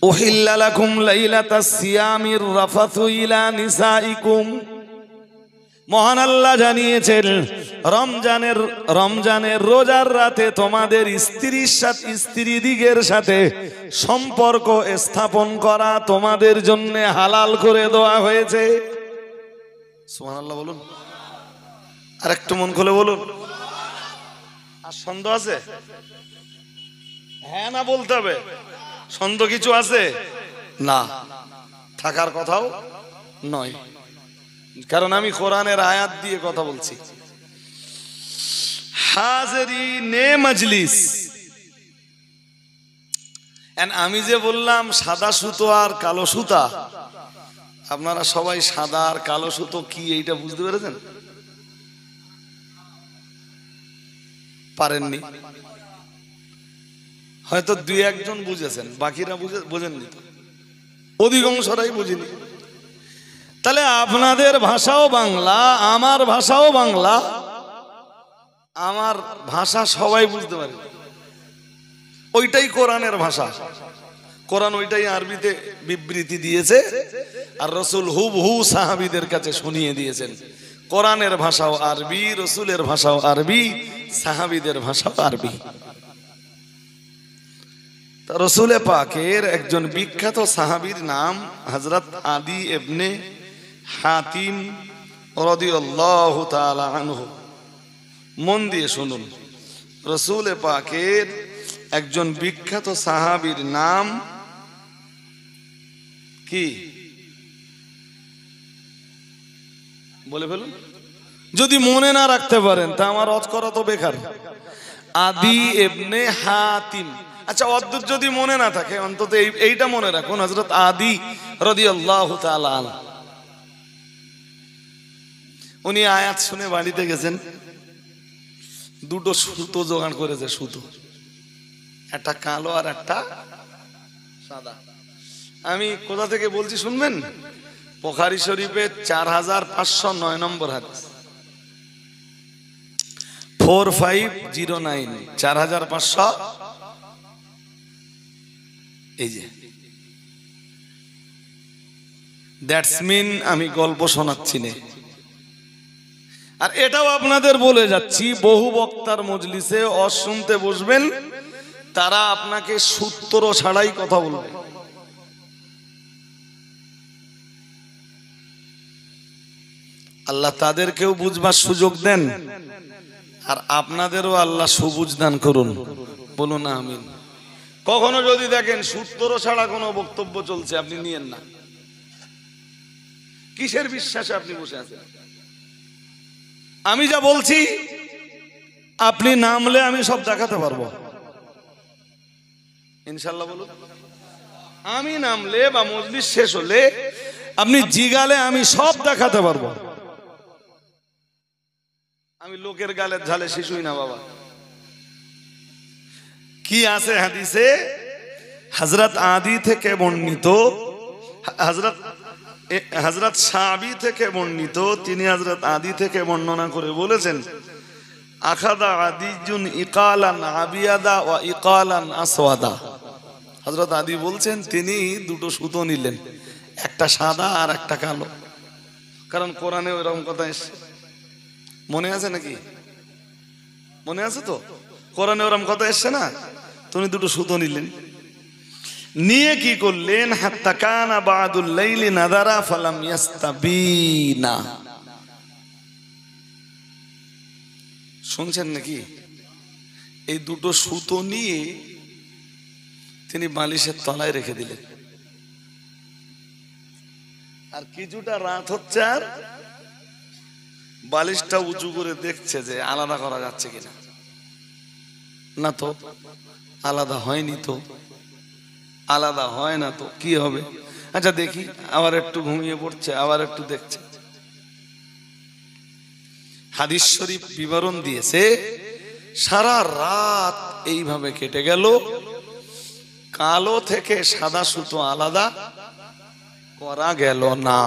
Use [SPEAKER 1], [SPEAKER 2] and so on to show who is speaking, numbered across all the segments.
[SPEAKER 1] উহিল্লা লাকুম লাইলাতাস সিয়ামির রাফাথু ইলা নিসাইকুম। মহান আল্লাহ জানিয়েছেন রমজানের রোজার রাতে তোমাদের স্ত্রী দিগের সাথে সম্পর্ক স্থাপন করা তোমাদের জন্য হালাল করে দেওয়া হয়েছে। সুবহানাল্লাহ বলুন, আর একটু মন খুলে বলুন। আর সন্দেহ আছে? হ্যাঁ না বলতে হবে। সন্দেহ কিছু আছে? না, থাকার কথাও নয়, কারণ আমি কোরআনের আয়াত দিয়ে কথা বলছি। হাজিরিনে মজলিস, আমি যে বললাম সাদা সুতো আর কালো সুতা, আপনারা সবাই সাদা আর কালো সুতো কি এইটা বুঝতে পেরেছেন? পারেননি? হয়তো দুই একজন বুঝেছেন, বাকিরা বোঝেননি, তো অধিকাংশরাই বুঝিনি। তাহলে আপনাদের ভাষাও বাংলা, আমার ভাষাও বাংলা, আমার ভাষা সবাই বুঝতে পারে, ওইটাই কোরআনের ভাষা। কোরআন ওইটাই আরবিতে বিবৃতি দিয়েছে, আর রসুল হুবহু সাহাবীদের কাছে শুনিয়ে দিয়েছেন। কোরআনের ভাষাও আরবি, রসুলের ভাষাও আরবি, সাহাবীদের ভাষাও আরবি। রসুল পাকের একজন বিখ্যাত সাহাবীর নাম হযরত আদি ইবনে হাতিম রাদিয়াল্লাহু তাআলা আনহু। মন দিয়ে শুনুন, রসুল পাকের একজন বিখ্যাত সাহাবীর নাম কি বলে ফেলুন। যদি মনে না রাখতে পারেন তা আমার অজ করা তো বেকার। আদি ইবনে হাতিম। আচ্ছা, অদ্ভুত যদি মনে না থাকে অন্তত এইটা মনে রাখুন, হযরত আদি রাদিয়াল্লাহু তাআলা আনহু। উনি আয়াত শুনে বাড়িতে গেছেন, দুটো সুতো জোগাড় করেছে, সুতো একটা কালো আর একটা সাদা। আমি কোথা থেকে বলছি শুনবেন? বুখারী শরীফের 4509 নম্বর হাদিস, 4509, 4500। এই যে দ্যাটস মিন আমি গল্প শোনাচ্ছি না। আর এটাও আপনাদের বলে যাচ্ছি, বহু বক্তার মজলিসে শুনতে বসবেন, তারা আপনাকে সূত্র ছাড়াই কথা বলবে। আল্লাহ তাদেরকেও বুঝবার সুযোগ দেন, আর আপনাদেরও আল্লাহ সুবুঝ দান করুন, বলুন আমিন। কখনো যদি দেখেন সূত্র ছাড়া কোনো বক্তব্য চলছে, আপনি নিয়েন না। কিসের বিশ্বাসে আপনি বসে আছেন? আমি যা বলছি আপনি নামলে আমি সব দেখাতে পারবো ইনশাল্লাহ, বলুন। আমি নামলে বা মজলিস শেষ হলে আপনি জিগালে আমি সব দেখাতে পারবো। আমি লোকের গালের ঝালে শিশুই না বাবা। কি আছে হাদিসে? হযরত আদি থেকে বর্ণিত, হযরত সাহাবী থেকে বর্ণিত, তিনি হযরত আদি থেকে বর্ণনা করে বলেছেন, আখাদা আদিজুন ইকালান আবিয়াদা ওয়া ইকালান আসওয়াদা। হযরত আদি বলছেন তিনি দুটো সুতো নিলেন, একটা সাদা আর একটা কালো। কারণ কোরআনে এরকম কথা এসেছে, মনে আছে নাকি? মনে আছে তো? কোরআনে ওরকম কথা এসছে না? তুমি দুটো সুতো নিলেন, নিয়ে কি করলেন? হাত্তা কানা বাদুল লাইলি নাদারা ফালাম ইয়াস্তাবিনা। শুনছেন নাকি? এই দুটো সুতো নিয়ে তিনি বালিশের তলায় রেখে দিলেন। আর কিছুটা রাত হচ্ছে, আর বালিশটা উঁচু করে দেখছে যে আলাদা করা যাচ্ছে কিনা। না তো, আলাদা হয়নি তো, আলাদা হয় না তো কি হবে? আচ্ছা দেখি, আবার একটু ঘুমিয়ে পড়ছে, আবার একটু দেখছে। হাদিস শরীফ বিবরণ দিয়েছে, সারা রাত এইভাবে কেটে গেল, কালো থেকে সাদা সুতো আলাদা করা গেল না।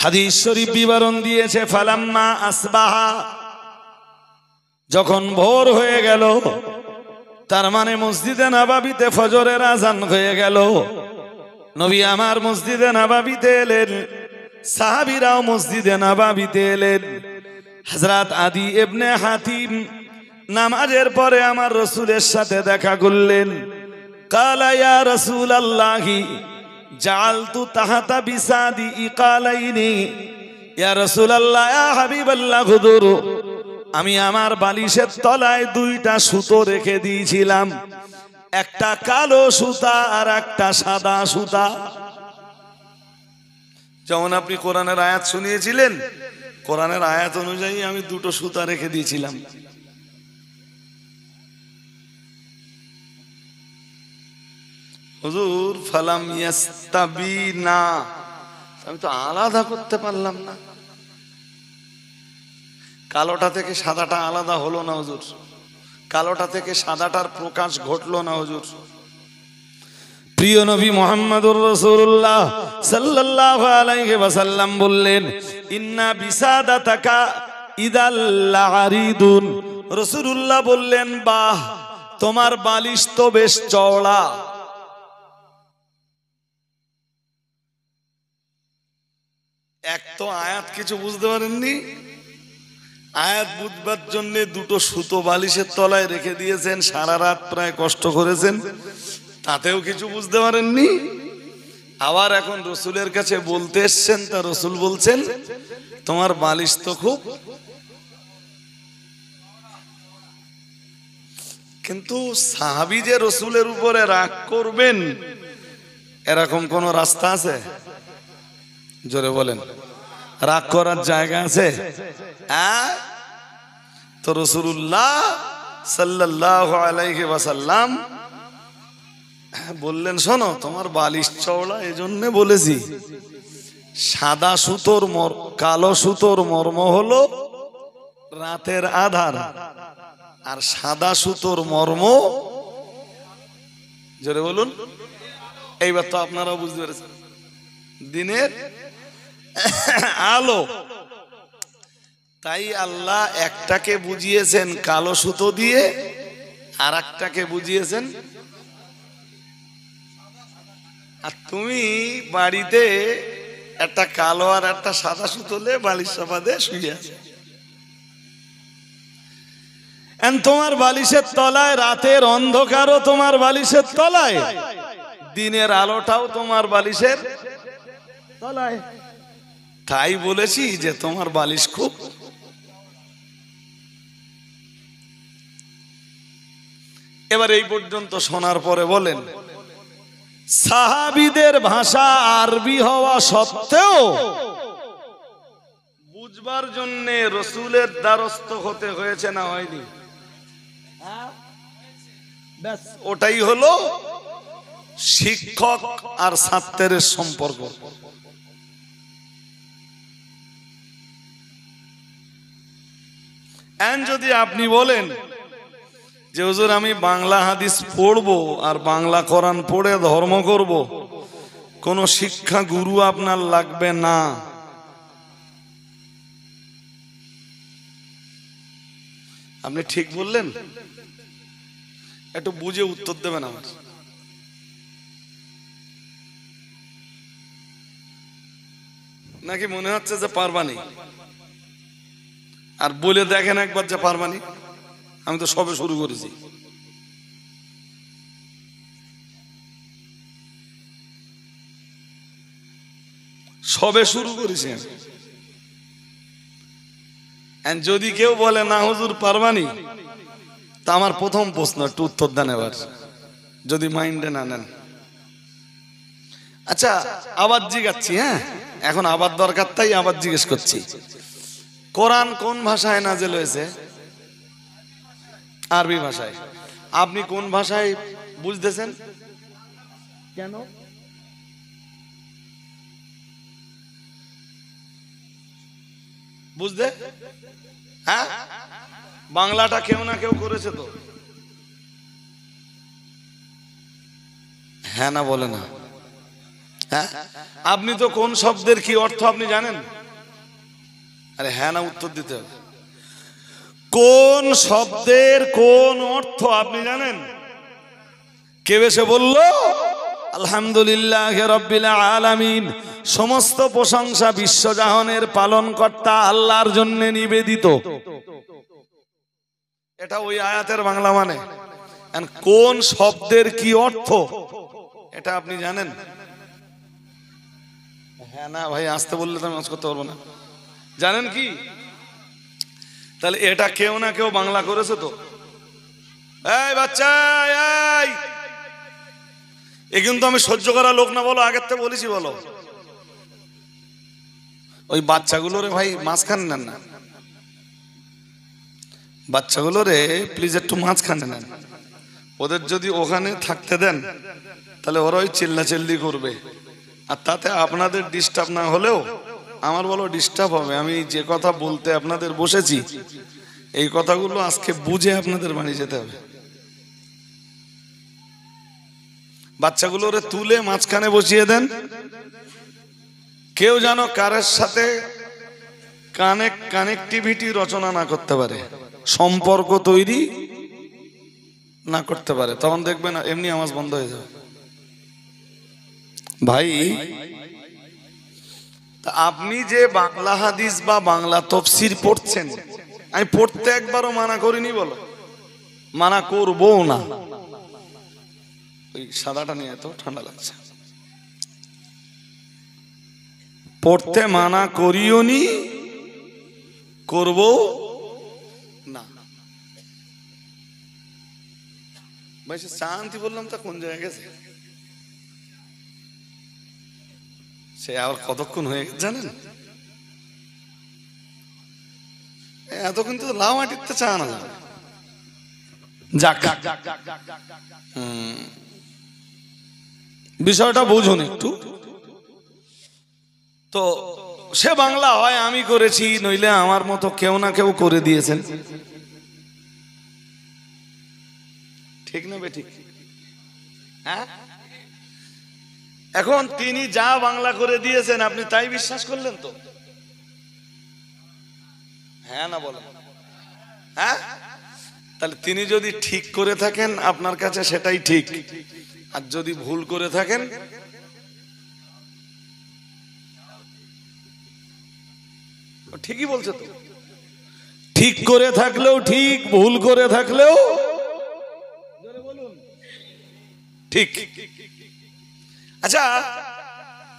[SPEAKER 1] হাদিস শরীফ বিবরণ দিয়েছে, ফালাম্মা আসবাহা, যখন ভোর হয়ে গেল, তার মানে মসজিদে নববীতে ফজরের আজান হয়ে গেল। নবী আমার মসজিদে নববীতে এলেন, সাহাবীরাও মসজিদে নববীতে এলেন। হযরত আদি ইবনে হাতিম নামাজের পরে আমার রাসূলের সাথে দেখা করলেন। কালা ইয়া রাসূলাল্লাহি জাআলতু তাহাতা বিসাদি ইকালাইনি। ইয়া রাসূলুল্লাহ, ইয়া হাবিবাল্লাহ, হুজুর, আমি আমার বালিশের তলায় দুইটা সুতো রেখে দিয়েছিলাম, একটা কালো সুতা আর একটা সাদা সুতা। যেমন আপনি কোরআনের আয়াত শুনিয়েছিলেন, কোরআনের আয়াত অনুযায়ী আমি দুটো সুতা রেখে দিয়েছিলাম। হুজুর ফালাম ইয়াস্তাবিনা, আমি তো আলাদা করতে পারলাম না। কালোটা থেকে সাদাটা আলাদা হলো না হুজুর, কালোটা থেকে সাদাটার প্রকাশ ঘটলো না হুজুর। প্রিয় নবী মুহাম্মদুর রাসূলুল্লাহ সাল্লাল্লাহু আলাইহি ওয়াসাল্লাম বললেন, ইন্না বিসাদাতাকা ইদাল লারিদুন। রাসূলুল্লাহ বললেন, বাহ, তোমার বালিশ তো বেশ চওড়া। এক তো আয়াত কিছু বুঝতে পারেননি, আয়াত বুঝবার জন্য দুটো সুতো বালিশের তলায় রেখে দিয়েছেন, সারা রাত প্রায় কষ্ট করেছেন, তাতেও কিছু বুঝতে পারেননি। আবার এখন রসুলের কাছে বলতে এসছেন, তা রসুল বলছেন তোমার বালিশ তো খুব। কিন্তু সাহাবী যে রসুলের উপরে রাগ করবেন এরকম কোন রাস্তা আছে? জোরে বলেন, রাগ করার জায়গা আছে? তো রাসূলুল্লাহ সাল্লাল্লাহু আলাইহি ওয়াসাল্লাম বললেন, শোনো, তোমার বালিশ চওড়া এজন্য বলেছি। সাদা সুতোর কালো সুতোর মর্ম হলো রাতের আধার, আর সাদা সুতোর মর্ম, জোরে বলুন, এইবার তো আপনারাও বুঝতে পেরেছেন, দিনের আলো। তাই আল্লাহ একটাকে বুঝিয়েছেন কালো সুতো দিয়ে, আর একটাকে বুঝিয়েছেন। আর তুমি বাড়িতে একটা কালো আর একটা সাদা সুতোলে বালিশ চাপা দিয়ে শুয়ে আছে। তোমার বালিশের তলায় রাতের অন্ধকারও তোমার বালিশের তলায়, দিনের আলোটাও তোমার বালিশের তলায়। তাই বলেছি যে তোমার বালিশ খুব। এবার এই পর্যন্ত শোনার পরে বলেন, সাহাবীদের ভাষা আরবি হওয়া সত্ত্বেও বুঝবার জন্য রসুলের দ্বারস্থ হতে হয়েছে না হয়নি? ব্যাস, ওটাই হলো শিক্ষক আর ছাত্রের সম্পর্ক। যদি আপনি বলেন যে হুজুর আমি বাংলা হাদিস পড়বো আর বাংলা কোরআন পড়ে ধর্ম করব, কোনো শিক্ষা গুরু আপনার লাগবে না। আপনি ঠিক বললেন, একটু বুঝে উত্তর দেবেন আমার। নাকি মনে হচ্ছে যে পারবানি? আর বলে দেখেন একবার যে পারবানি। আমি তো সবে শুরু করেছি। সবে শুরু করেছি। যদি কেউ বলে না হুজুর পারবানি, তা আমার প্রথম প্রশ্ন, একটু উত্তর দেন এবার, যদি মাইন্ডে না নেন। আচ্ছা, আবার জিজ্ঞাসছি। হ্যাঁ, এখন আবার দরকার, তাই আবার জিজ্ঞেস করছি। কোরআন কোন ভাষায় নাযিল হয়েছে? আরবি ভাষায়। আপনি কোন ভাষায় বুঝতেছেন? কেন? বুঝতে? হ্যাঁ, বাংলাটা কেউ না কেউ করেছে তো। হ্যাঁ না বলে না? হ্যাঁ, আপনি তো কোন শব্দের কি অর্থ আপনি জানেন? আরে হ্যাঁ না উত্তর দিতে হবে। কোন শব্দের কোন অর্থ আপনি জানেন? কে এসে বলল আলহামদুলিল্লাহ রাব্বিল আলামিন, সমস্ত প্রশংসা বিশ্বজাহানের পালনকর্তা আল্লাহর জন্য নিবেদিত। এটা ওই আয়াতের বাংলা মানে। কোন শব্দের কি অর্থ এটা আপনি জানেন? হ্যাঁ না ভাই, আসতে বললে তো আমি আজ করতে পারবো না। জানেন কি? তাহলে এটা কেউ না কেউ বাংলা করেছে তো। এই বাচ্চা, এই কিন্তু আমি সহ্য করা লোক না, বলো আগের থেকে বলেছি, বলো। ওই বাচ্চাগুলোরে ভাই মাঝখানে নেন না, বাচ্চাগুলোরে প্লিজ একটু মাঝখানে নেন। ওদের যদি ওখানে থাকতে দেন তাহলে ওরা ওই চিল্লাচিল্লি করবে, আর তাতে আপনাদের ডিস্টার্ব না হলেও আমার বলো ডিস্টার্ব হবে। আমি যে কথা বলতে আপনাদের বসেছি এই কথাগুলো আজকে বুঝে আপনাদের বাড়ি যেতে হবে। বাচ্চাগুলোরে তুলে মাঝখানে বসিয়ে দেন। কেউ যেন কারের সাথে কানেক্টিভিটি রচনা না করতে পারে, সম্পর্ক তৈরি না করতে পারে, তখন দেখবেন এমনি আওয়াজ বন্ধ হয়ে যাবে। ভাই আপনি যে বাংলা হাদিস বা বাংলা তাফসীর পড়ছেন, আমি পড়তে একবারও মানা করিনি, বলো মানা করবো না। ওই সাদাটা নিয়ে এত ঠান্ডা লাগছে, পড়তে মানা করিও নি, করবো না। ভাই শান্তি বললাম তা কোন জায়গায় গেছে? সে আবার কতক্ষণ হয়ে গেছে জানেন? এত কিন্তু লাউ আটিতে চা না যাক, বিষয়টা বুঝুন একটু। তো সে বাংলা হয় আমি করেছি, নইলে আমার মতো কেউ না কেউ করে দিয়েছেন, ঠিক না বেঠিক? হ্যাঁ, এখন তিনি যা বাংলা করে দিয়েছেন আপনি তাই বিশ্বাস করলেন তো? হ্যাঁ না বলেন? হ্যাঁ, তাহলে তিনি যদি ঠিক করে থাকেন আপনার কাছে সেটাই ঠিক, আর যদি ভুল করে থাকেন ঠিকই বলছে তো। ঠিক করে থাকলেও ঠিক, ভুল করে থাকলেও ঠিক। আচ্ছা,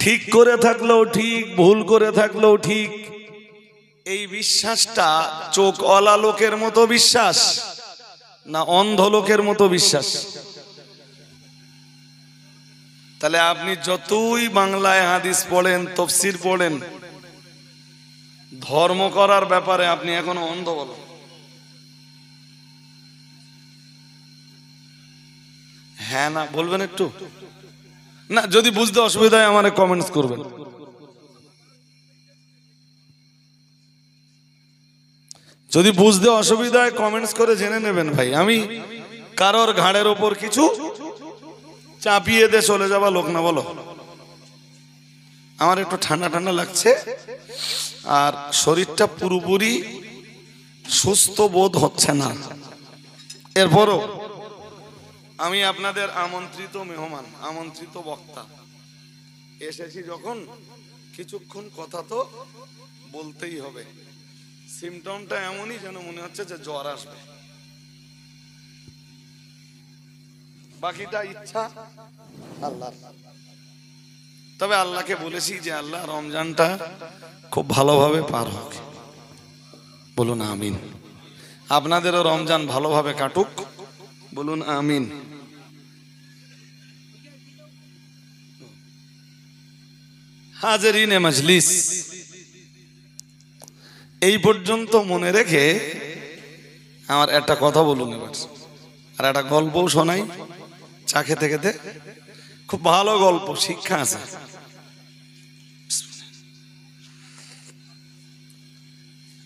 [SPEAKER 1] ঠিক করে থাকলেও ঠিক, ভুল করে থাকলেও ঠিক, এই বিশ্বাসটা চোখওয়ালা লোকের মতো বিশ্বাস না অন্ধ লোকের মতো বিশ্বাস? তাহলে আপনি যতই বাংলায় হাদিস পড়েন, তাফসীর পড়েন, ধর্ম করার ব্যাপারে আপনি এখনো অন্ধ, বলো? হ্যাঁ না বলবেন একটু? না, যদি বুঝতে অসুবিধা হয় আমারে কমেন্টস করবেন। যদি বুঝতে অসুবিধা হয় কমেন্টস করে জেনে নেবেন ভাই। আমি কারোর ঘাড়ের ওপর কিছু চাপিয়ে দিয়ে চলে যাবা লোক না, বলো। আমার একটু ঠান্ডা ঠান্ডা লাগছে আর শরীরটা পুরোপুরি সুস্থ বোধ হচ্ছে না। এরপরও আমি আপনাদের আমন্ত্রিত মেহমান, আমন্ত্রিত বক্তা, এসেছি যখন কিছুক্ষণ কথা তো বলতেই হবে। সিমটমটা এমনই যেন মনে হচ্ছে যে জ্বর আসবে, বাকিটা ইচ্ছা আল্লাহর। তবে আল্লাহকে বলেছি যে আল্লাহ রমজানটা খুব ভালোভাবে পার হোক, বলুন আমিন। আপনাদেরও রমজান ভালোভাবে কাটুক, বলুন আমিন। হাজরিনে মজলিস, এই পর্যন্ত মনে রেখে আমার একটা কথা বলুন এবার, আর একটা গল্পও শোনাই। চা খেতে খেতে খুব ভালো গল্প, শিক্ষা আছে।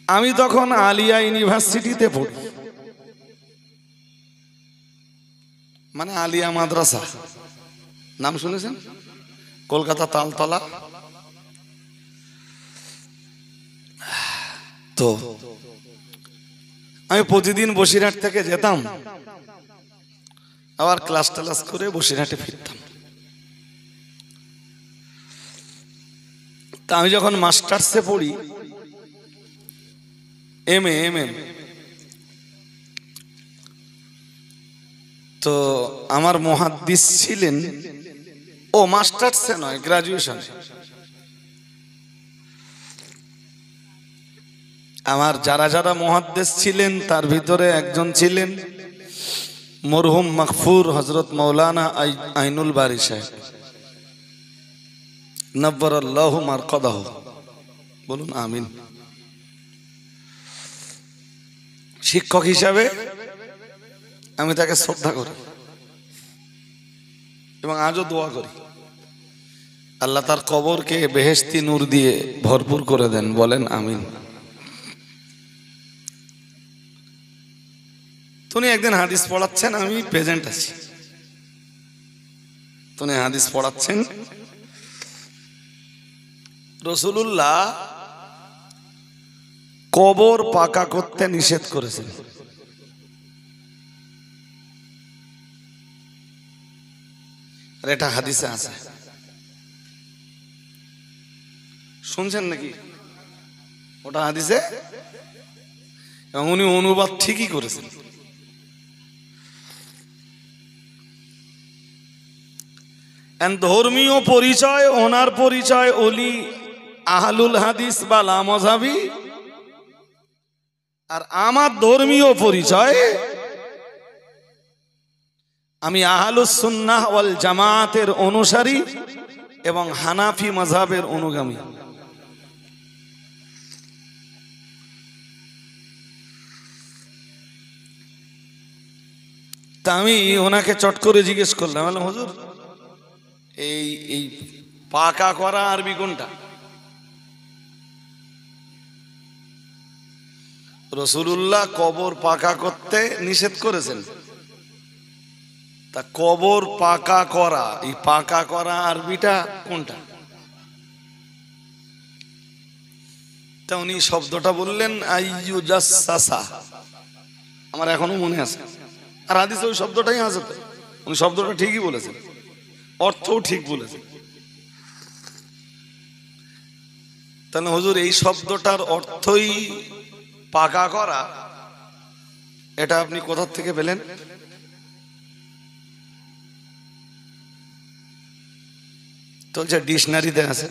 [SPEAKER 1] আমি তখন আলিয়া ইউনিভার্সিটিতে পড়ি, মানে আলিয়া মাদ্রাসা, নাম শুনেছেন? কলকাতা তালতলা। তো আমি প্রতিদিন বসিরহাট থেকে যেতাম, আবার ক্লাস টালাস করে বসিরহাটে ফিরতাম। তা আমি যখন মাস্টার্সে পড়ি, এম এ, তো আমার মুহাদ্দিস ছিলেন, ও মাস্টার্সে নয়, গ্রাজুয়েশন। আমার যারা যারা মুহাদ্দিস ছিলেন তার ভিতরে একজন ছিলেন মরহুম মাগফুর হযরত মাওলানা আইনুল বারী সাহেব, নব্বরাল্লাহু মারকাদাহু, বলুন আমিন। শিক্ষক হিসাবে আমি তাকে শ্রদ্ধা করি এবং আজও দোয়া করি আল্লাহ তার কবরকে বেহেশতি নূর দিয়ে ভরপুর করে দেন, বলেন আমিন। তিনি একদিন হাদিস পড়াচ্ছেন, আমি প্রেজেন্ট আছি, তিনি হাদিস পড়াচ্ছেন। রাসূলুল্লাহ কবর পাকা করতে নিষেধ করেছেন। এটা হাদিসে আছে, শুনছেন নাকি? ওটা হাদিসে, এবং উনি অনুবাদ ঠিকই করেছেন। ধর্মীয় পরিচয়, ওনার পরিচয় ওলি আহলুল হাদিস বা লামাযহাবী, আর আমার ধর্মীয় পরিচয় আমি আহলুস সুন্নাহ ওয়াল জামাতের অনুসারী এবং হানাফি মাযহাবের অনুগামী। তা আমি ওনাকে চট করে জিজ্ঞেস করলাম, হুজুর এই পাকা করা আরবি কোনটা? রাসূলুল্লাহ কবর পাকা করতে নিষেধ করেছেন, তা কবর পাকা করা, এই পাকা করা আরবিটা কোনটা? তা উনি শব্দটা বললেন আইয়ুজাসসাসা, আমার এখনো মনে আছে, আর হাদিসে ওই শব্দটাই আছে। উনি শব্দটা ঠিকই বলেছেন, অর্থও ঠিক বলেছেন। তাহলে হুজুর এই শব্দটার অর্থই পাকা করা, এটা আপনি কোথা থেকে পেলেন? তো যে ডিকশনারিতে আছে।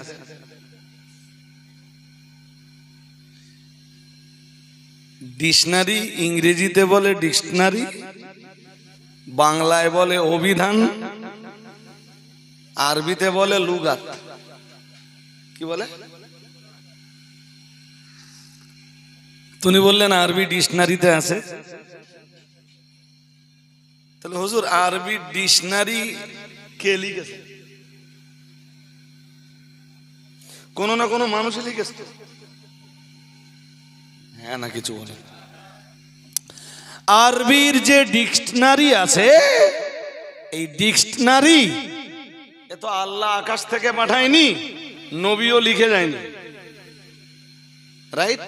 [SPEAKER 1] ডিকশনারি ইংরেজিতে বলে ডিকশনারি, বাংলায় বলে অভিধান, আরবিতে বলে লুগাত। কি বলে? তুমি বললেন আরবি ডিকশনারিতে আছে, তাহলে হুজুর আরবি ডিকশনারি কে লিখেছে? কোন না কোন মানুষই লিখেছে, হ্যাঁ না কিছু বলে। আরবির যে ডিকশনারি আছে, এই ডিকশনারি এ তো আল্লাহ আকাশ থেকে পাঠায়নি, নবীও লিখে যায়নি, রাইট?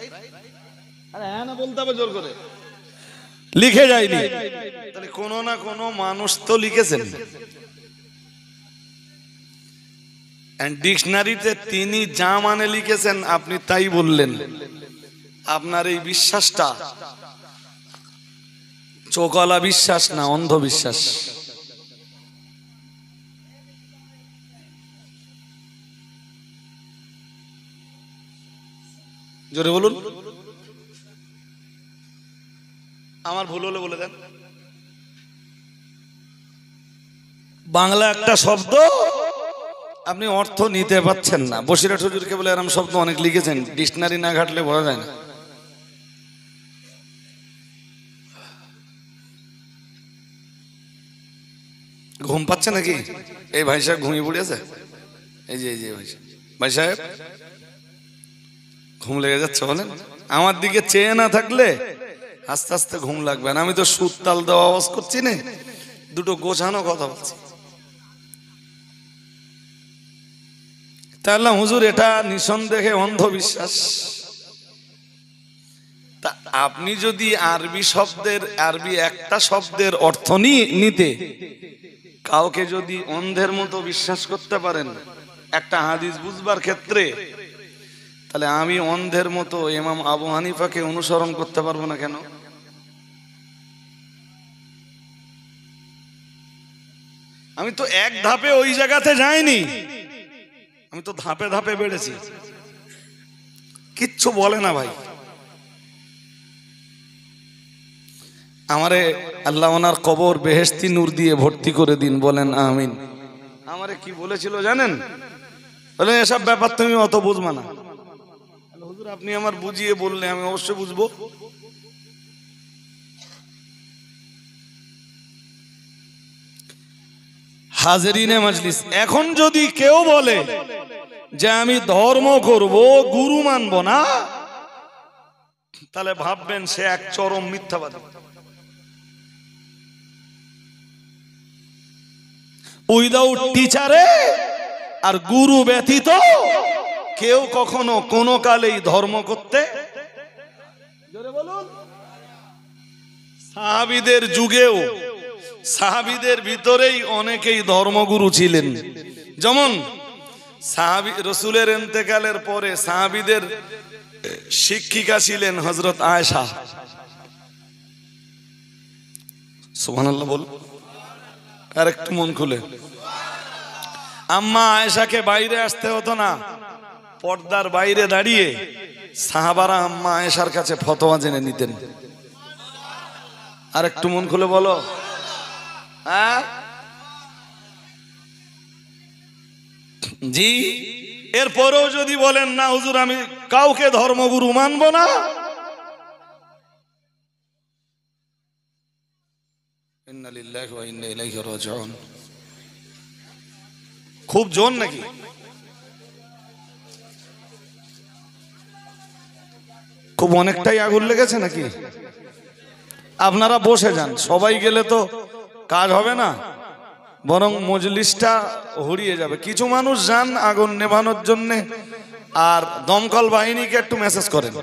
[SPEAKER 1] আরে হ্যাঁ না বলতে হবে জোর করে, লিখে যায়নি। তাহলে কোন না কোন মানুষ তো লিখেছেন। ডিকশনারিতে তিনি যা মানে লিখেছেন আপনি তাই বললেন। আপনার এই বিশ্বাসটা চোখওয়ালা বিশ্বাস না, অন্ধবিশ্বাস। জোরে বলুন, আমার ভুল হলে বলে দেন। বাংলা একটা শব্দ আপনি অর্থ নিতে পারছেন না, বসিরহাট হুজুরকে বলে এরকম শব্দ অনেক লিখেছেন, ডিকশনারি না ঘাটলে বোঝা যায় না। ঘুম পাচ্ছে নাকি? এই ভাই সাহেব ঘুমিয়ে পড়েছে, এই যে ভাই সাহেব ঘুম লেগে যাচ্ছে বলেন। আমার দিকে চেয়ে না থাকলে আস্তে আস্তে ঘুম লাগবে না। আমি তো সুর তাল দেওয়া আওয়াজ করছি না, দুটো গোছানো কথা বলছি। তাহলে হুজুর এটা নিঃসন্দেহে অন্ধবিশ্বাস। তা আপনি যদি আরবি একটা শব্দের অর্থ নিতে কাউকে যদি অন্ধের মতো বিশ্বাস করতে পারেন একটা হাদিস বুঝবার ক্ষেত্রে, তাহলে আমি অন্ধের মতো ইমাম আবু হানিফাকে অনুসরণ করতে পারবো না কেন? আমি তো এক ধাপে ওই জায়গাতে যাইনি, আমি তো ধাপে ধাপে বেড়েছি। কিচ্ছু বলে না ভাই। আমারে আল্লাহ ওনার কবর বেহেশতি নূর দিয়ে ভর্তি করে দিন, বলেন আমিন। আমারে কি বলেছিল জানেন? বলে এসব ব্যাপার তুমি অত বুঝবা না। হুজুর আপনি আমার বুঝিয়ে বললে আমি অবশ্যই বুঝবো। হাজরিনে মজলিস, এখন যদি কেউ বলে যে আমি ধর্ম করব, গুরু মানব না, তাহলে ভাববেন সে এক চরম মিথ্যাবাদী। উইদাউট টিচারে আর গুরু ব্যতীত কেউ কখনো কোনো কালেই ধর্ম করতে, সাহাবীদের যুগেও সাহাবীদের ভিতরেই অনেকেই ধর্মগুরু ছিলেন। যেমন সাহাবী রাসূলের ইন্তেকালের পরে সাহাবীদের শিক্ষিকা ছিলেন হযরত আয়েশা। সুবহানাল্লাহ বল, আর একটু মন খুলে। আম্মা আয়েশাকে বাইরে আসতে হতো না, পর্দার বাইরে দাঁড়িয়ে সাহাবারা আম্মা আয়েশার কাছে ফতোয়া জেনে নিতেন। আর একটু মন খুলে বলো। হ্যাঁ জি। এরপরেও যদি বলেন না হুজুর আমি কাউকে ধর্মগুরু মানব না, ইন্না লিল্লাহি ওয়া ইন্না ইলাইহি রাজিউন। খুব জোর নাকি? খুব অনেকটাই আগুন লেগেছে নাকি? আপনারা বসে যান, সবাই গেলে তো কাজ হবে না, বরং মজলিসটা হরিয়ে যাবে। কিছু মানুষ যান আগুন নেভানোর জন্য, আর দমকল বাহিনীকে একটু মেসেজ করেন।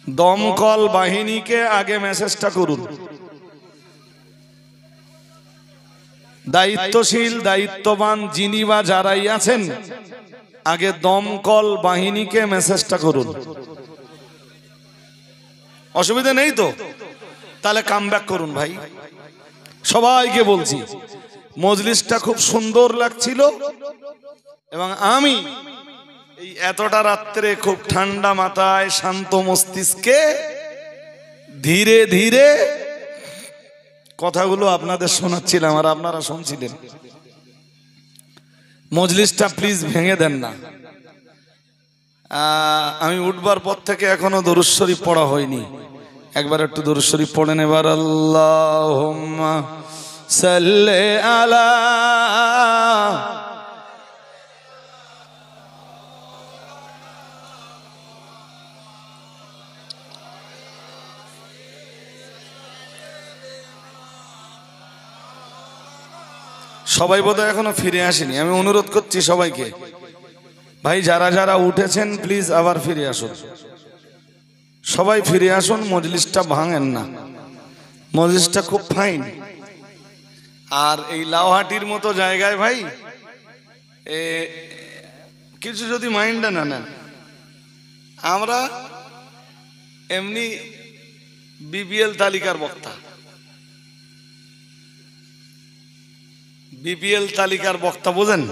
[SPEAKER 1] দমকল বাহিনীকে আগে মেসেজটা করুন। দায়িত্বশীল দায়িত্ববান যিনি বা যারাই আছেন, আগে দমকল বাহিনীকে মেসেজটা করুন। অসুবিধা নেই তো? তাহলে কামব্যাক করুন ভাই। সবাইকে বলছি মজলিসটা খুব সুন্দর লাগছিল, এবং আমি এই এতটা রাত্রে খুব ঠান্ডা মাথায় শান্ত মস্তিষ্কে ধীরে ধীরে কথাগুলো আপনাদের শোনাচ্ছিলাম, আর আপনারা শুনছিলেন। মজলিসটা প্লিজ ভেঙে দেন না। আমি উঠবার পর থেকে এখনো দরুদ শরীফ পড়া হয়নি, একবার একটু দরুদ শরীফ পড়েন এবার। আল্লাহুম্মা সাল্লি আলা। সবাই বোধহয় এখনো ফিরে আসেনি। আমি অনুরোধ করছি সবাইকে, ভাই যারা যারা উঠেছেন প্লিজ আবার ফিরে আসুন। সবাই ফিরে আসুন, মজলিসটা ভাঙেন না, মজলিসটা খুব ফাইন। আর এই লাউহাটির মতো জায়গায় ভাই কিছু যদি মাইন্ডে না নেন, আমরা এমনি বিপিএল তালিকার বক্তা, বিপিএল তালিকার বক্তা বোঝেন?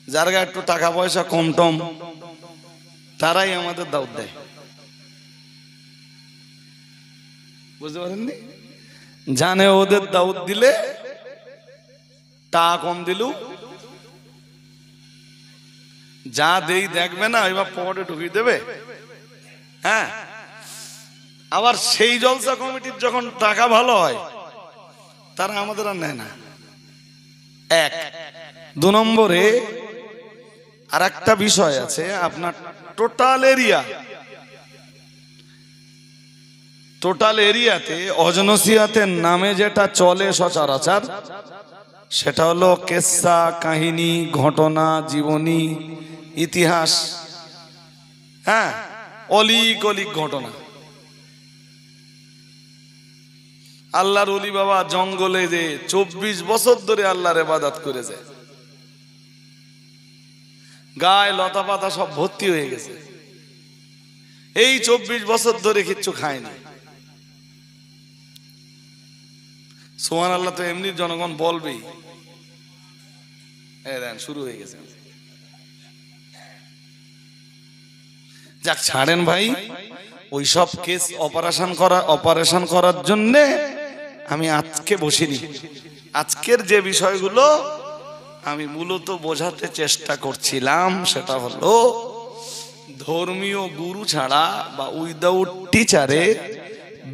[SPEAKER 1] যারা একটু টাকা পয়সা কম টম, তারাই আমাদের দাওয়াত দেয়, বুঝতে পারেননি? জানে ওদের দাওয়াত দিলে টাকা কম দিলু, যা দেই দেখবে না এবার পকেটে ঢুকিয়ে দেবে। হ্যাঁ, আবার সেই জলসা কমিটির যখন টাকা ভালো হয় তারা আমাদের আর নেয় না। এক। দু নম্বরে আর একটা বিষয় আছে, আপনার টোটাল এরিয়াতে অজনসিয়াতের নামে যেটা চলে সচরাচর, সেটা হলো কেসা, কাহিনী, ঘটনা, জীবনী, ইতিহাস। হ্যাঁ, অলিক অলিক ঘটনা। আল্লাহর ওলি বাবা জঙ্গলে যে 24 বছর ধরে আল্লাহর ইবাদত করেছে, গায়ে লতা পাতা সব ভর্তি হয়ে গেছে, এই 24 বছর ধরে কিচ্ছু খায়নি। সুবহানাল্লাহ। তো এমনি জনগণ বলবেই, শুরু হয়ে গেছে। যাক ছাড়েন ভাই, ওইসব কেস অপারেশন করার জন্য আমি আজকে বসিনি। আজকের যে বিষয়গুলো আমি মূলত বোঝাতে চেষ্টা করছিলাম সেটা হলো, ধর্মীয় গুরু ছাড়া বা উইদাউট টিচারে,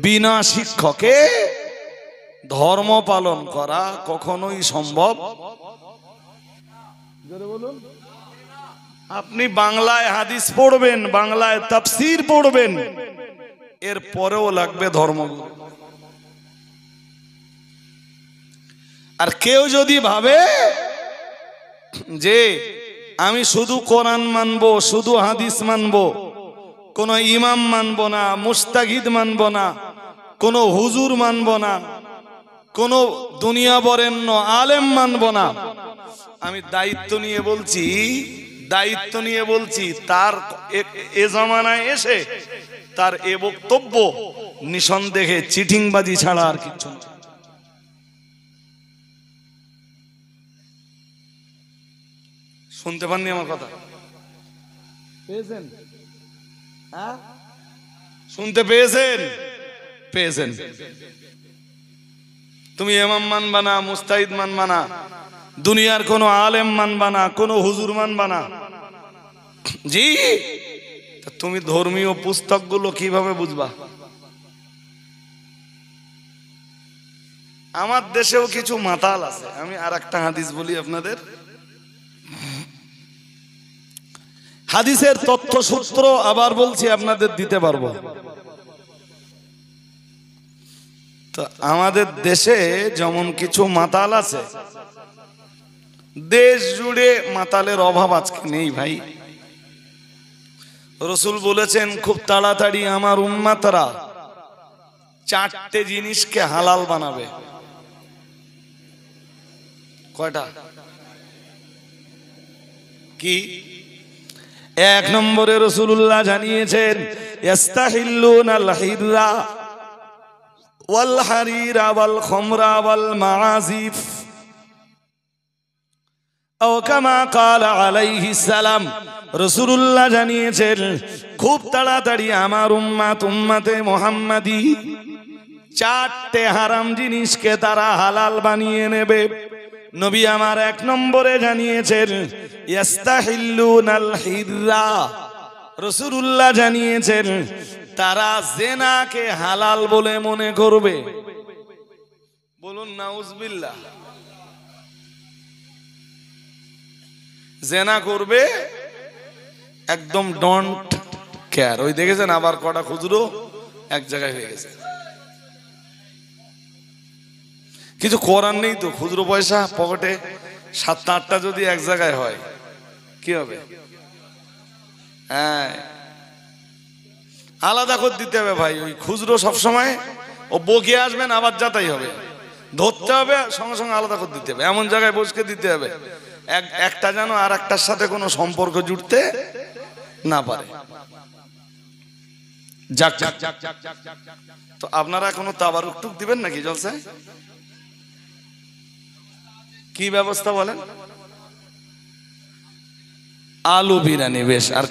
[SPEAKER 1] বিনা শিক্ষকে ধর্ম পালন করা কখনোই সম্ভব। আপনি বাংলায় হাদিস পড়বেন, বাংলায় তাফসীর পড়বেন, এর পরেও লাগবে ধর্মগুরু। আর কেউ যদি ভাবে যে আমি শুধু কোরআন মানবো, শুধু হাদিস মানবো, কোন ইমাম মানবো না, মুস্তাহিদ মানবো না, কোন হুজুর মানবো না, কোন দুনিয়া বরেণ্য আলেম মানবো না, আমি দায়িত্ব নিয়ে বলছি তার এ জামানায় এসে তার এ বক্তব্য নিঃসন্দেহে চিটিংবাজি ছাড়া আর কিছু না। শুনতে পাননি আমার কথা? পেয়েছেন? হ্যাঁ, শুনতে পেয়েছেন? তুমি ইমাম মানবা না, মুস্তাহিদ মানবা না, দুনিয়ার কোন আলেম মানবা না, কোন হুজুর মানবা না। জি, তুমি ধর্মীয় পুস্তকগুলো কিভাবে বুঝবা? আমার দেশেও কিছু মাতাল আছে। আমি আর একটা হাদিস বলি আপনাদের। হাদিসের তথ্য সূত্র আবার বলছি, আপনাদের দিতে পারবো। তো আমাদের দেশে যেমন কিছু মাতাল আছে, দেশ জুড়ে মাতালের অভাব আজকে নেই ভাই। রাসূল বলেছেন খুব তাড়াতাড়ি আমার উম্মতরা 4টে জিনিসকে হালাল বানাবে। কয়টা? কি? 1 নম্বরে রাসূলুল্লাহ জানিয়েছেন, ইস্তাহিল্লুনাল হিররা ওয়াল হারিরা ওয়াল খামরা ওয়াল মাআজিফ ও কামা ক্বালা আলাইহিস সালাম। রাসূলুল্লাহ জানিয়েছেন খুব তাড়াতাড়ি আমার উম্মতে মুহাম্মাদি 4টে হারাম জিনিসকে তারা হালাল বানিয়ে নেবে। নবী আমার 1 নম্বরে জানিয়েছেন ইস্তাহিল্লুনাল হিররা। রাসূলুল্লাহ জানিয়েছেন তারা জেনাকে হালাল বলে মনে করবে। বলুন নাউজুবিল্লাহ। জেনা করবে, একদম ডোন্ট কেয়ার। ওই দেখেছেন আবার কটা খুচরো এক জায়গায় হয়ে গেছে, কিছু করার নেই তো। খুচরো পয়সা পকেটে 7-8টা যদি এক জায়গায় হয় কি হবে? হ্যাঁ, আলাদা করে দিতে হবে ভাই। ওই খুচরো সবসময় ও বকিয়ে আসবেন, আবার যাতাই হবে, ধরতে হবে, সঙ্গে সঙ্গে আলাদা করে দিতে হবে। এমন জায়গায় বসকে দিতে হবে একটা যেন আর একটার সাথে কোনো সম্পর্ক জুড়তে না পারে। যাক, তো আপনারা কোনো তাবারুক টুক দিবেন নাকি জলসায়? কি ব্যবস্থা বলেন? আলু বিরিয়ানি। বেশ। আর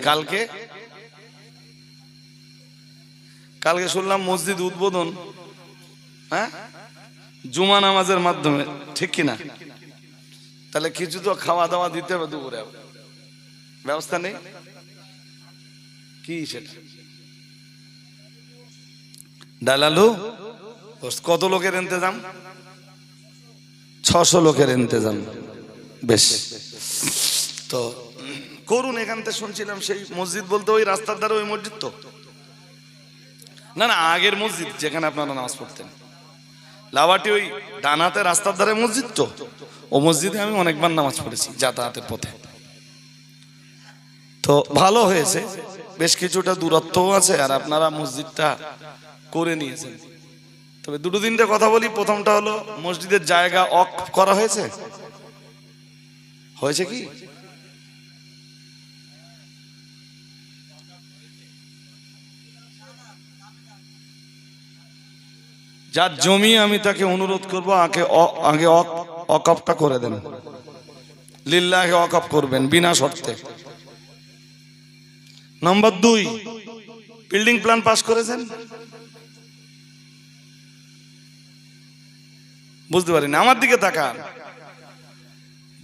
[SPEAKER 1] কালকে শুনলাম মসজিদ উদ্বোধন, হ্যাঁ, জুমা নামাজের মাধ্যমে, ঠিক কিনা? তাহলে কিছু তো খাওয়া দাওয়া দিতে হবে দুপুরে, ব্যবস্থা নেই কি সেটা? ডাল আলু। কত লোকের ইন্তেজাম? 600 লোকের ইন্তেজাম। বেশ, তো করুন। এখান থেকে শুনছিলাম সেই মসজিদ বলতে ওই রাস্তার ধারে ওই মসজিদ তো না, আগের মসজিদ যেখানে আপনারা নামাজ পড়তেন, লাভাটি ওই ডানাতে রাস্তার ধারে মসজিদ তো, ও মসজিদে আমি অনেকবার নামাজ পড়েছি যাতায়াতের পথে। তো ভালো হয়েছে, বেশ কিছুটা দূরত্বও আছে আর আপনারা মসজিদটা করে নিয়েছেন। তবে দুটো তিনটে কথা বলি। প্রথমটা হলো মসজিদের জায়গা ওয়াকফ করা হয়েছে, হয়েছে কি? যার জমি আমি তাকে অনুরোধ করবো আগে ওয়াকফটা করে দেন, লিল্লাহি ওয়াকফ করবেন বিনা শর্তে। নাম্বার 2, বিল্ডিং প্ল্যান পাস করেছেন? বুঝতে পারিনি, আমার দিকে তাকান।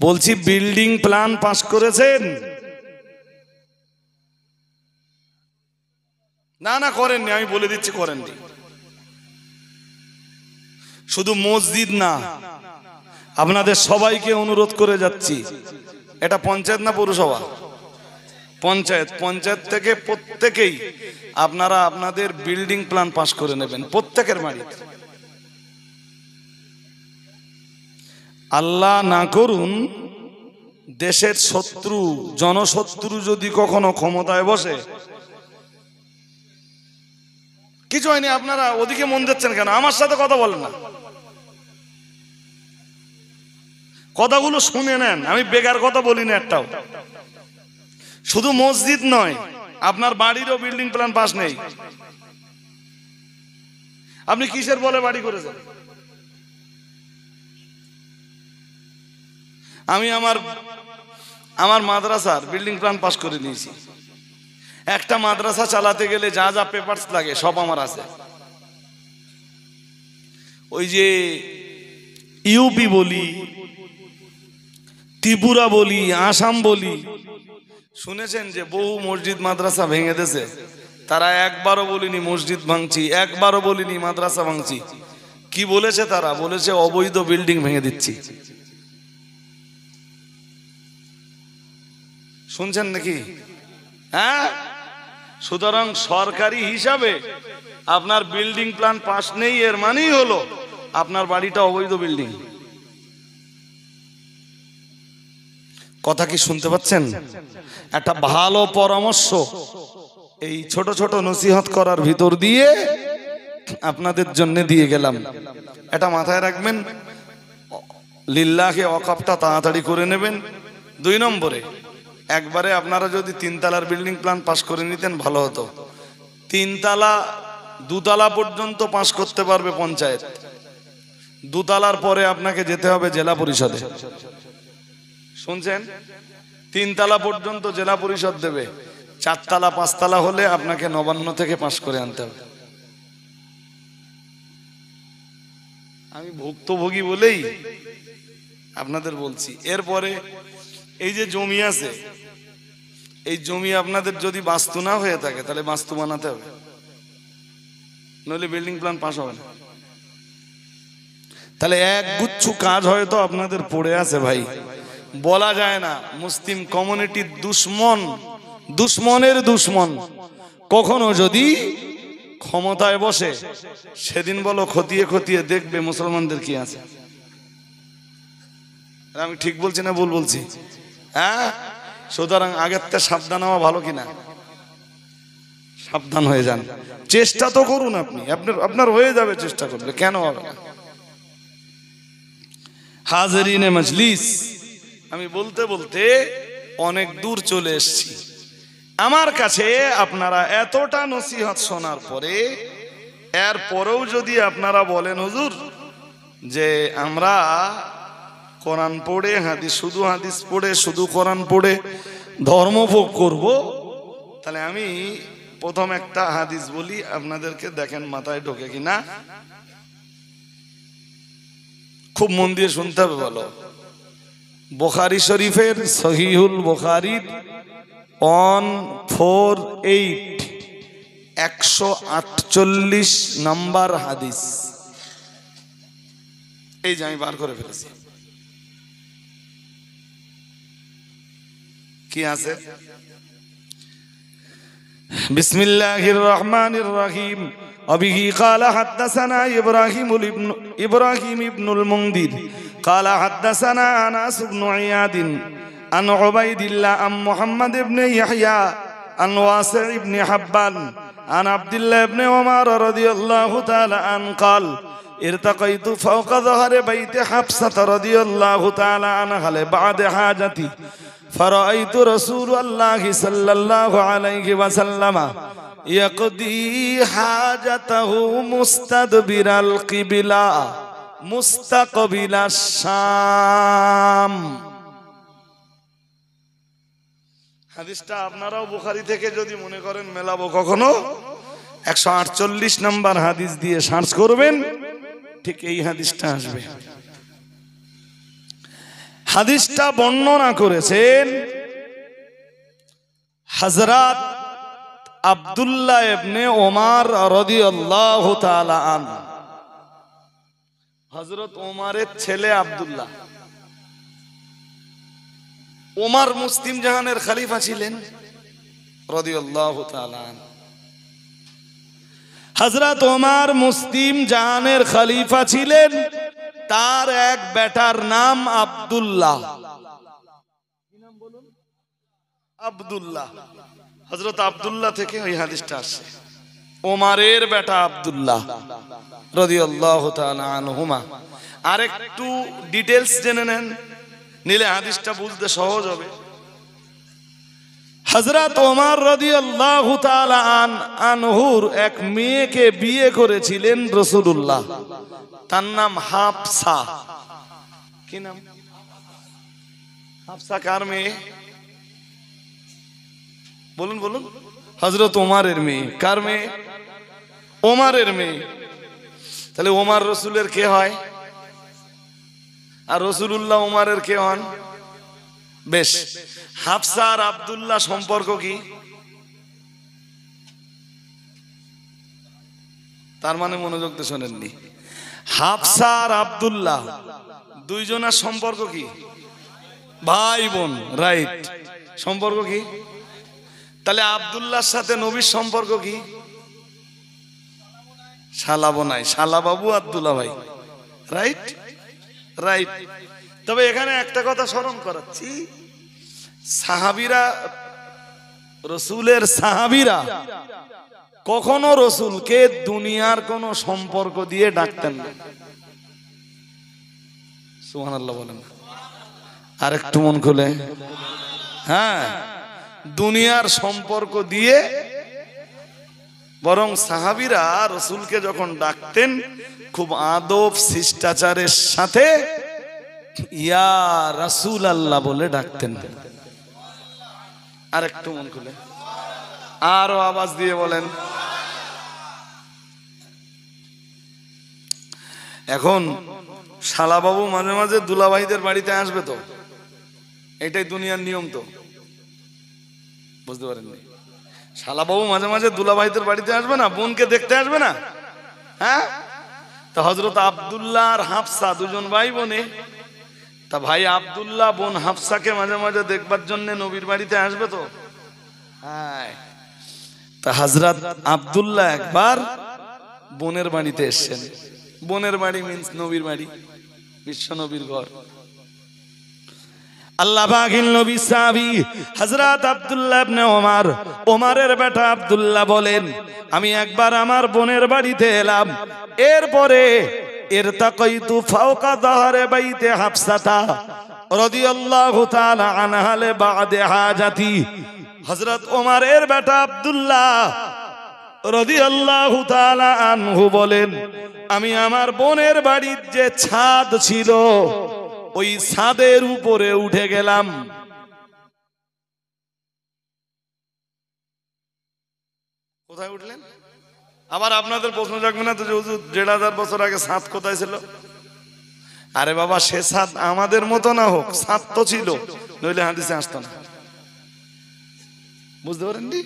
[SPEAKER 1] বলছি বিল্ডিং প্ল্যান পাস করেছেন? না না করেননি, আমি বলে দিচ্ছি করেননি। শুধু মসজিদ না, আপনাদের সবাইকে অনুরোধ করে যাচ্ছি, এটা পঞ্চায়েত না পৌরসভা? পঞ্চায়েত থেকে প্রত্যেকেই আপনারা আপনাদের বিল্ডিং প্ল্যান পাস করে নেবেন, প্রত্যেকের বাড়িতে। আল্লাহ না করুন দেশের শত্রু, জনশত্রু যদি কখনো ক্ষমতায় বসে, কিছু হয়নি, আপনারা ওদিকে মন দিচ্ছেন কেন? আমার সাথে কথা বলেন না, কথাগুলো শুনে নেন। আমি বেকার কথা বলি না একটাও। শুধু মসজিদ নয়, আপনার বাড়িরও বিল্ডিং প্ল্যান পাস নেই। আপনি কিসের বলে বাড়ি করেছেন? আমি আমার মাদ্রাসার বিল্ডিং প্ল্যান পাস করে নিয়েছি। একটা মাদ্রাসা চালাতে গেলে যা যা পেপারস লাগে সব আমার আছে। ওই যে ইউপি বলি, ত্রিপুরা বলি, আসাম বলি, শুনেছেন যে বহু মসজিদ মাদ্রাসা ভেঙে দিয়েছে। তারা একবারও বলিনি মসজিদ ভাঙছি, একবারও বলিনি মাদ্রাসা ভাঙছি। কি বলেছে তারা? বলেছে অবৈধ বিল্ডিং ভেঙে দিচ্ছি। শুনছেন নাকি? হ্যাঁ, সুতরাং সরকারি হিসাবে আপনার বিল্ডিং প্ল্যান পাস নেই, এর মানেই হলো আপনার বাড়িটা অবৈধ বিল্ডিং। কথা কি শুনতে পাচ্ছেন? একটা ভালো পরামর্শ এই ছোট ছোট নসিহত করার ভিতর দিয়ে আপনাদের জন্য দিয়ে গেলাম। এটা মাথায় রাখবেন, লিল্লাহি ওয়াকফটা তাড়াতাড়ি করে নেবেন। 2 নম্বরে, একবারে আপনারা যদি 3 তলার বিল্ডিং প্ল্যান পাস করে নিতেন ভালো হতো। 3 তলা 2 তলা পর্যন্ত পাস করতে পারবে পঞ্চায়েত, 2 তলার পরে আপনাকে যেতে হবে জেলা পরিষদে। শুনছেন? 3 তলা পর্যন্ত জেলা পরিষদ দেবে, 4 তলা 5 তলা হলে আপনাকে নবান্ন থেকে পাস করে আনতে হবে। আমি ভুক্তভোগী বলেই আপনাদের বলছি। এরপরে এই যে জমি আছে, এই জমি আপনাদের যদি বাস্তু না হয়ে থাকে তাহলে বাস্তু বানাতে হবে, নইলে বিল্ডিং প্ল্যান পাস হবে না। তাহলে এক গুচ্ছ কাজ হয়তো আপনাদের পড়ে আছে ভাই, বলা যায় না। মুসলিম কমিউনিটির দুশ্মনের দুশ্মন কখনো যদি ক্ষমতায় বসে, সেদিন বলো খতিয়ে খতিয়ে দেখবে মুসলমানদের কি আছে। আমি ঠিক বলছি না ভুল বলছি? হ্যাঁ, সুতরাং আগের থেকে সাবধান হওয়া ভালো কিনা? সাবধান হয়ে যান, চেষ্টা তো করুন। আপনার হয়ে যাবে, চেষ্টা করলে কেন হবে না? হাজরিনে মজলিস, আমি বলতে বলতে অনেক দূর চলে এসেছি। আমার কাছে আপনারা এতটা নসিহত শোনার পরে, এরপরেও যদি আপনারা বলেন হুজুর যে আমরা কোরআন পড়ে শুধু হাদিস পড়ে শুধু কোরআন পড়ে ধর্মভোগ করব, তাহলে আমি প্রথম একটা হাদিস বলি আপনাদেরকে, দেখেন মাথায় ঢোকে কিনা। খুব মন দিয়ে শুনতে হবে বলো। বুখারী শরীফের সহিহুল বুখারীর 148 নম্বর হাদিস। এই যে আমি বার করে ফেলেছি, কি আছে? বিসমিল্লাহির রহমানির রহিম। আবিহি قال حدثنا ابراهيم ابن المنذر قال حدثنا انس بن عياض আন উবাইদিল্লাহ আন মুহাম্মদ ইবনে ইয়াহইয়া আন ওয়াসি ইবনে হাব্বান আন আব্দুল্লাহ ইবনে ওমর রাদিয়াল্লাহু তাআলা আন قال ارتقيت فوق ظهر بيت حفصة رضي الله تعالى عنها بعد حاجتي فرأيت رسول الله صلى الله عليه وسلم يقضي حاجته مستدبر القبلة مستقبل الشام হাদিসটা আপনারাও বুখারী থেকে যদি মনে করেন মেলাবো কখনো 148 নম্বর হাদিস দিয়ে সার্চ করবেন ঠিক এই হাদিসটা আসবে হাদিসটা বর্ণনা করেছেন হযরত আব্দুল্লাহ ইবনে ওমর রাদিয়াল্লাহু তাআলা আনহু হযরত ওমরের ছেলে আব্দুল্লাহ ওমর মুসলিম জাহানের খলিফা ছিলেন রাদিয়াল্লাহু তাআলা আনহু হযরত ওমর মুসলিম জাহানের খলিফা ছিলেন তার এক বেটার নাম আব্দুল্লাহ কি নাম বলুন আব্দুল্লাহ হযরত আব্দুল্লাহ থেকে ওই হাদিসটা আসে ওমরের বেটা আব্দুল্লাহ রাদিয়াল্লাহু তাআলা আনহুমা আরেকটু ডিটেইলস জেনে নেন নিলে হাদিসটা বুঝতে সহজ হবে হযরত ওমর রাদিয়াল্লাহু তাআলা আনহুর এক মেয়েকে বিয়ে করেছিলেন রাসূলুল্লাহ তার নাম হাফসা কি নাম হাফসা কার মেয়ে বলুন বলুন হযরত ওমরের মেয়ে কার মেয়ে ওমরের মেয়ে তাহলে ওমর রাসূলের কে হয় আর রাসূলুল্লাহ ওমরের কে হন বেশ হাফসা আর আব্দুল্লাহ সম্পর্ক কি তার মানে মনোযোগ দিয়ে শুনেননি হাফসা আর আব্দুল্লাহ দুইজনের সম্পর্ক কি ভাই বোন রাইট সম্পর্ক কি তাহলে আব্দুল্লাহর সাথে নবীর সম্পর্ক কি শালা বোনাই শালা বাবু আব্দুল্লাহ ভাই রাইট রাইট তবে এখানে একটা কথা স্মরণ করাচ্ছি সাহাবীরা রাসূলের সাহাবীরা কখনো রাসূলকে দুনিয়ার কোন সম্পর্ক দিয়ে ডাকতেন না সুবহানাল্লাহ বলেন আরেকটু মন খুলে হ্যাঁ দুনিয়ার সম্পর্ক দিয়ে বরং সাহাবীরা রাসূলকে যখন ডাকতেন খুব আদব শিষ্টাচারের সাথে ইয়া রাসূলুল্লাহ বলে ডাকতেন আরেকটু মন খুলে আরো আওয়াজ দিয়ে বলেন এখন শালাবাবু মাঝে মাঝে দুলাভাইদের বাড়িতে আসবে তো এটাই দুনিয়ার নিয়ম তো বুঝতে পারেননি শালাবাবু মাঝে মাঝে দুলাভাইদের বাড়িতে আসবে না বোনকে দেখতে আসবে না হ্যাঁ তা হযরত আব্দুল্লাহ আর হাফসা দুজন ভাই বোনে তা ভাই আব্দুল্লাহ বোন হাফসাকে মাঝে মাঝে দেখবার জন্য নবীর বাড়িতে আসবে তো হ্যাঁ তা হযরত আব্দুল্লাহ একবার বোনের বাড়িতে এসেছেন বোনের বাড়ি মিন্স নবীর বাড়ি বিশ্ব নবীর ঘর আল্লাহ পাকের নবী সাহাবী হযরত আব্দুল্লাহ ইবনে ওমর ওমরের বেটা আব্দুল্লাহ বলেন আমি একবার আমার বোনের বাড়িতে এলাম এরপরে ইরতাকাইতু ফাওকা যাহরে বাইতে হাফসাতা রাদিয়াল্লাহু তাআলা আনহা বা'দে হাজাতি হযরত ওমরের বেটা আব্দুল্লাহ রাদিয়াল্লাহু তাআলা আনহু বলেন আমি আমার বোনের বাড়ির যে ছাদ ছিল ওই ছাদের উপরে উঠে গেলাম কোথায় উঠলেন আবার আপনাদের প্রশ্ন জাগবে না তো যে হুজুর ১,৫০০ বছর আগে ছাদ কোথায় ছিল আরে বাবা সে ছাদ আমাদের মতো না হোক ছাদ তো ছিল নইলে হাদিসে আসতো না বুঝতে পারেননি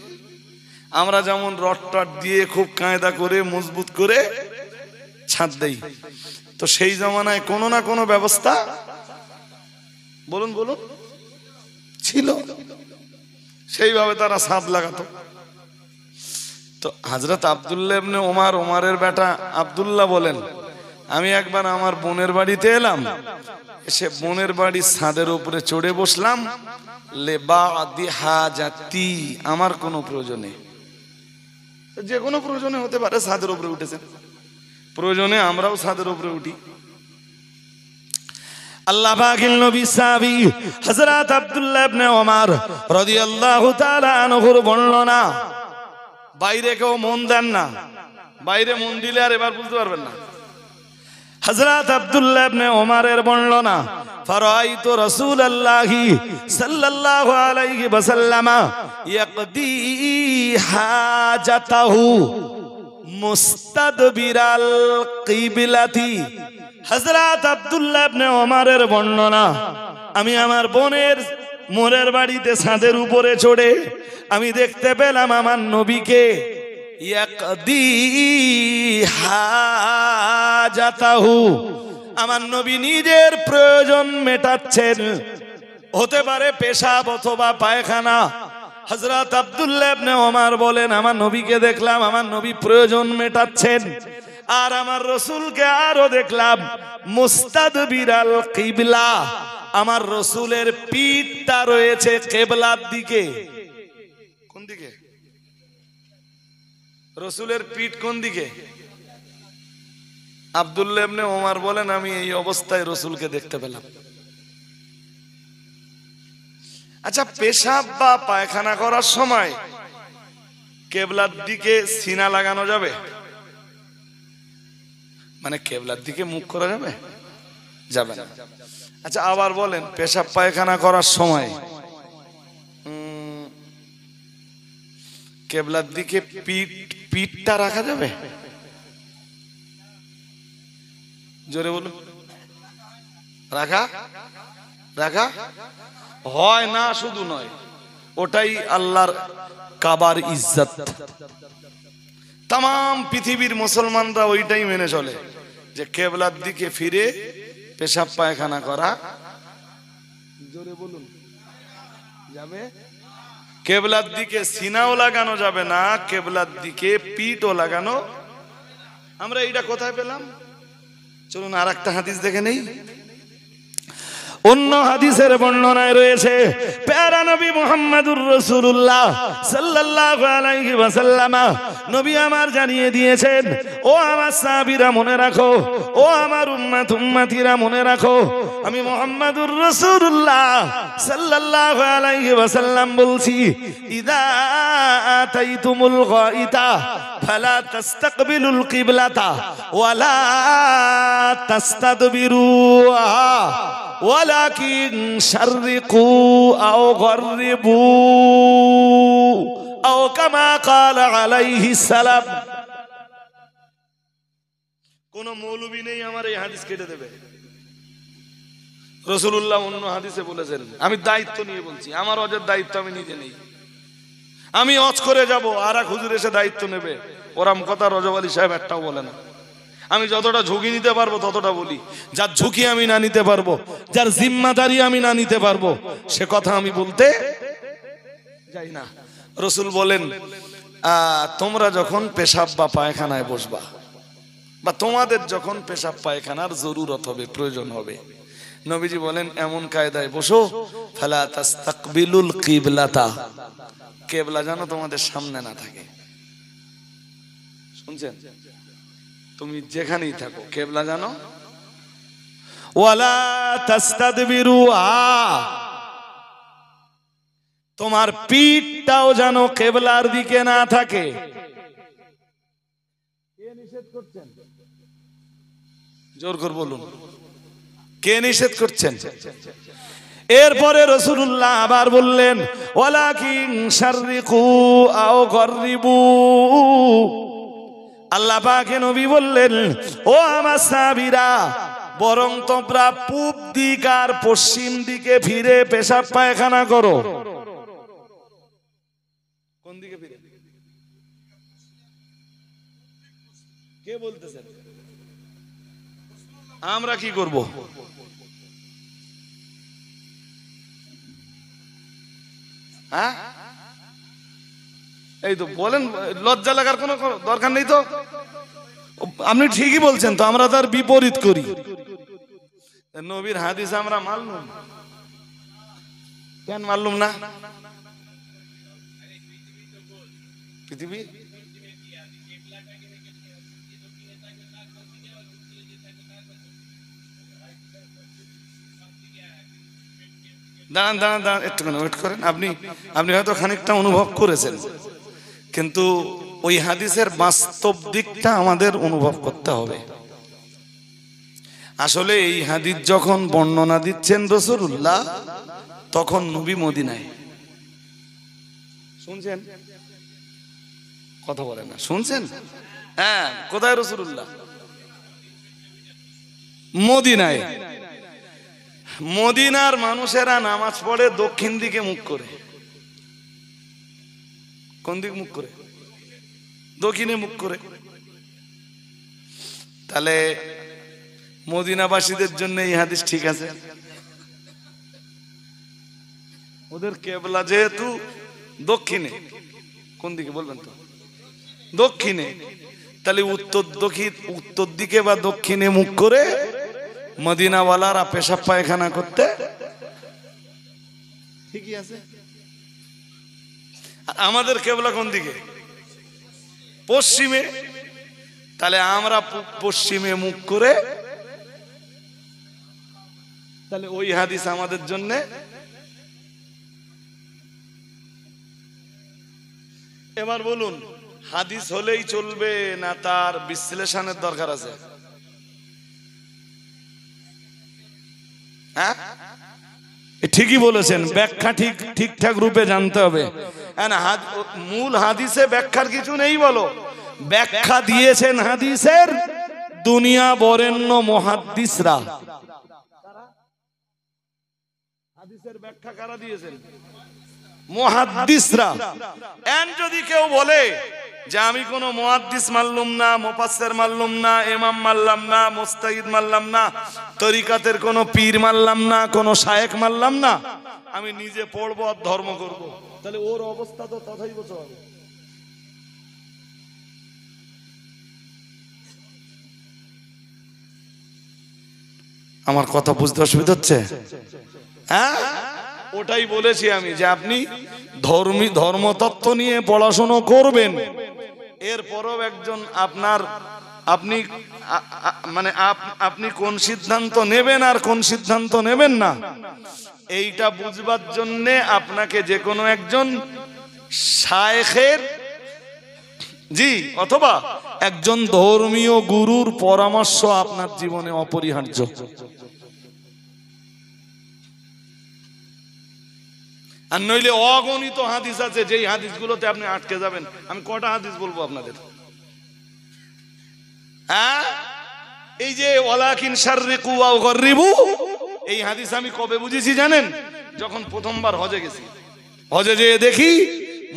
[SPEAKER 1] আমরা যেমন রড টড দিয়ে খুব কায়দা করে মজবুত করে ছাদ দেই তো সেই জমানায় কোনো না কোনো ব্যবস্থা বলুন বলুন ছিল সেইভাবে তারা ছাদ লাগাতো তো হযরত আব্দুল্লাহ ইবনে ওমর ওমরের বেটা আব্দুল্লাহ বলেন আমি একবার আমার বোনের বাড়িতে এলাম, এসে বোনের বাড়ির ছাদের উপরে চড়ে বসলাম। লেবাদি হাজাতি, আমার কোনো প্রয়োজনে, যে কোনো প্রয়োজনে হতে পারে ছাদের উপরে উঠেছেন, প্রয়োজনে আমরাও ছাদের উপরে উঠি। আল্লাহ পাকের নবী সাহাবী হযরত আব্দুল্লাহ ইবনে ওমর রাদিয়াল্লাহু তাআলা আনহুর বর্ণনা। বাইরে কেউ মন দেন না, বাইরে মন দিলে আর এবার বুঝতে পারবেন না। হযরত আব্দুল্লাহ ইবনে ওমরের বর্ণনা, ফারাইতু রাসূলুল্লাহি সাল্লাল্লাহু আলাইহি ওয়াসাল্লাম ইয়াকদি হাজাতাহু মুস্তাদবিরাল কিবলাতি। হযরত আব্দুল্লাহ ইবনে ওমরের বর্ণনা, আমি আমার বোনের মোরের বাড়িতে ছাদের উপরে চড়ে আমি দেখতে পেলাম আমার নবীকে ইয়াকদি হাজাতাহু, আমার নবী নিজের প্রয়োজন মেটাচ্ছেন, হতে পারে পেশাব অথবা পায়খানা। হযরত আব্দুল্লাহ ইবনে ওমর বলেন, আমার নবীকে দেখলাম আমার নবী প্রয়োজন মেটাচ্ছেন, আর আমার রসুলকে আরো দেখলাম মুস্তাদবিরাল কিবলা, আমার রসুলের পিঠটা রয়েছে কিবলার দিকে। কোন দিকে? রসুলের পিঠ কোন দিকে? আব্দুল্লাহ ইবনে ওমর বলেন, আমি এই অবস্থায় রসুলকে দেখতে পেলাম। আচ্ছা, পেশাব বা পায়খানা করার সময় কিবলার দিকে সিনা লাগানো যাবে? মানে কিবলার দিকে মুখ করা যাবে? যাবে না। আচ্ছা, আবার বলেন, পেশাব পায়খানা করার সময় কিবলার দিকে পিঠটা রাখা যাবে? জোরে বলুন। রাখা রাখা হয় না, শুধু নয়, ওটাই আল্লাহর কাবার ইজ্জত। তাম পৃথিবীর মুসলমানরা ওইটাই মেনে চলে যে কিবলার দিকে ফিরে পেশাব পায়খানা করা, জোরে বলুন, যাবে। কিবলার দিকে সিনাও লাগানো যাবে না, কিবলার দিকে পিঠও লাগানো। আমরা এটা কোথায় পেলাম? চলুন আর একটা হাদিস দেখে নেই। অন্য হাদিসের বর্ণনায় রয়েছে, প্যারা নবী মুহাম্মদুর রাসূলুল্লাহ সাল্লাল্লাহু আলাইহি ওয়াসাল্লাম নবী আমার জানিয়ে দিয়েছেন, ও আমার সাহাবীরা মনে রাখো, ও আমার উম্মতিরা মনে রাখো, আমি মুহাম্মদুর রাসূলুল্লাহ সাল্লাল্লাহু আলাইহি ওয়াসাল্লাম বলছি, ইদা আতাইতুমুল গাইতা ফালা তাস্তাকবিলুল কিবলাতা ওয়ালা তাস্তাদবিরুহা ওয়ালাকিন শাররিকু আও গররিবু আও কামা ক্বালা আলাইহিস সালাম। কোন মৌলবী নেই আমার এই হাদিস কেটে দেবে। রাসূলুল্লাহ অন্য হাদিসে বলেছেন, আমি দায়িত্ব নিয়ে বলছি, আমার হজের দায়িত্ব আমি নিজে নেই। আমি হজ করে যাব, আর এক হুজুর এসে দায়িত্ব নেবে, ওরম কথা রজব আলী সাহেব একটাও বলে না। আমি যতটা ঝুঁকি নিতে পারবো ততটা বলি। যার ঝুঁকি আমি না নিতে পারবো, যার জিম্মাদারি আমি না নিতে পারবো, সে কথা আমি বলতে যাই না। রাসূল বলেন, তোমরা যখন পেশাব বা পায়খানায় বসবা, বা তোমাদের যখন পেশাব পায়খানার জরুরত হবে, প্রয়োজন হবে, নবীজি বলেন এমন কায়দায় বসো, ফালা তাস্তাকবিলুল কিবলাতা, কিবলা যেন তোমাদের সামনে না থাকে। শুনছেন? তুমি যেখানেই থাকো কিবলা জানো। ওয়ালা তাস্তাদবিরুহা, তোমার পিঠটাও যেন কিবলার দিকে না থাকে। কে নিষেধ করছেন? জোর করে বলুন, কে নিষেধ করছেন? এরপরে রাসূলুল্লাহ আবার বললেন, ওয়ালাকিন শাররিকু আও গররিবু। আল্লাহ পাকে নবী বললেন, ও আমার সাহাবীরা, বরং তোমরা পূব দিক আর পশ্চিম দিকে ফিরে পেশাব পায়খানা করো। কোন দিকে ফিরে? কে বলতেছেন? আমরা কি করব? হ্যাঁ, এই তো বলেন, লজ্জা লাগার কোনো দরকার নেই তো। আপনি ঠিকই বলছেন, তো আমরা তার বিপরীত করি। নবীর হাদিস আমরা মানলুম, কেন মানলুম না? পৃথিবী দাঁড়ান দাঁড়ান দাঁড়ান, একটুখানি ওয়েট করেন। আপনি হয়তো খানিকটা অনুভব করেছেন, কিন্তু ওই হাদিসের বাস্তব দিকটা আমাদের অনুভব করতে হবে। আসলে এই হাদিস যখন বর্ণনা দিচ্ছেন রাসূলুল্লাহ, তখন নবী মদিনায়। শুনছেন? কথা বলেন না, শুনছেন? হ্যাঁ, কোথায় রাসূলুল্লাহ? মদিনায়। মদিনার মানুষেরা নামাজ পড়ে দক্ষিণ দিকে মুখ করে। কোন দিকে মুখ করে? দক্ষিণে মুখ করে। তাহলে মদিনাবাসীদের জন্য এই হাদিস ঠিক আছে। ওদের কেবলা যেহেতু দক্ষিণে, কোন দিকে বলবেন তো? দক্ষিণে। তাহলে উত্তর দিকে বা দক্ষিণে মুখ করে মদিনাওয়ালারা পেশাব পায়খানা করতে ঠিকই আছে। আমাদের কেবলা কোন দিকে? পশ্চিমে। তাহলে আমরা পশ্চিমে মুখ করে, তাহলে ওই হাদিস আমাদের জন্য। এবার বলুন, হাদিস হলেই চলবে না তার বিশ্লেষণের দরকার আছে? হ্যাঁ, ঠিকই বলেছেন, ব্যাখ্যা ঠিকঠাক রূপে জানতে হবে। মূল হাদিসে ব্যাখ্যার কিছু নেই বলো, ব্যাখ্যা দিয়েছেন হাদিসের দুনিয়া বরেণ্য মুহাদ্দিসরা। হাদিসের ব্যাখ্যা কারা দিয়েছেন? মুহাদ্দিসরা। এন যদি কেউ বলে যে আমি কোনো মুহাদ্দিস মানলাম না, মুফাসসির মানলাম না, ইমাম মানলাম না, মুস্তাহিদ মানলাম না, তরিকাতের কোনো পীর মানলাম না, কোনো শায়েখ মানলাম না, আমি নিজে পড়বো আর ধর্ম করব, তাহলে ওর অবস্থা তো তথাই বলতে হবে। আমার কথা বুঝতে অসুবিধা হচ্ছে? হ্যাঁ, ওটাই বলেছি আমি, যে আপনি ধর্মতত্ত্ব নিয়ে পড়াশোনা করবেন, এরপরও একজন আপনি কোন সিদ্ধান্ত নেবেন আর কোন সিদ্ধান্ত নেবেন না, এইটা বুঝবার জন্য আপনাকে যে কোনো একজন শায়েখের অথবা একজন ধর্মীয় গুরুর পরামর্শ আপনার জীবনে অপরিহার্য। আর নইলে অগণিত হাদিস আছে, যেই হাদিসগুলোতে আপনি আটকে যাবেন। আমি কটা হাদিস বলবো আপনাদের? হ্যাঁ, এই যে ওয়ালাকিন শাররিকু ওয়া গাররিবু, এই হাদিস আমি কবে বুঝেছি জানেন? যখন প্রথমবার হজে গেছি। হজে যেয়ে দেখি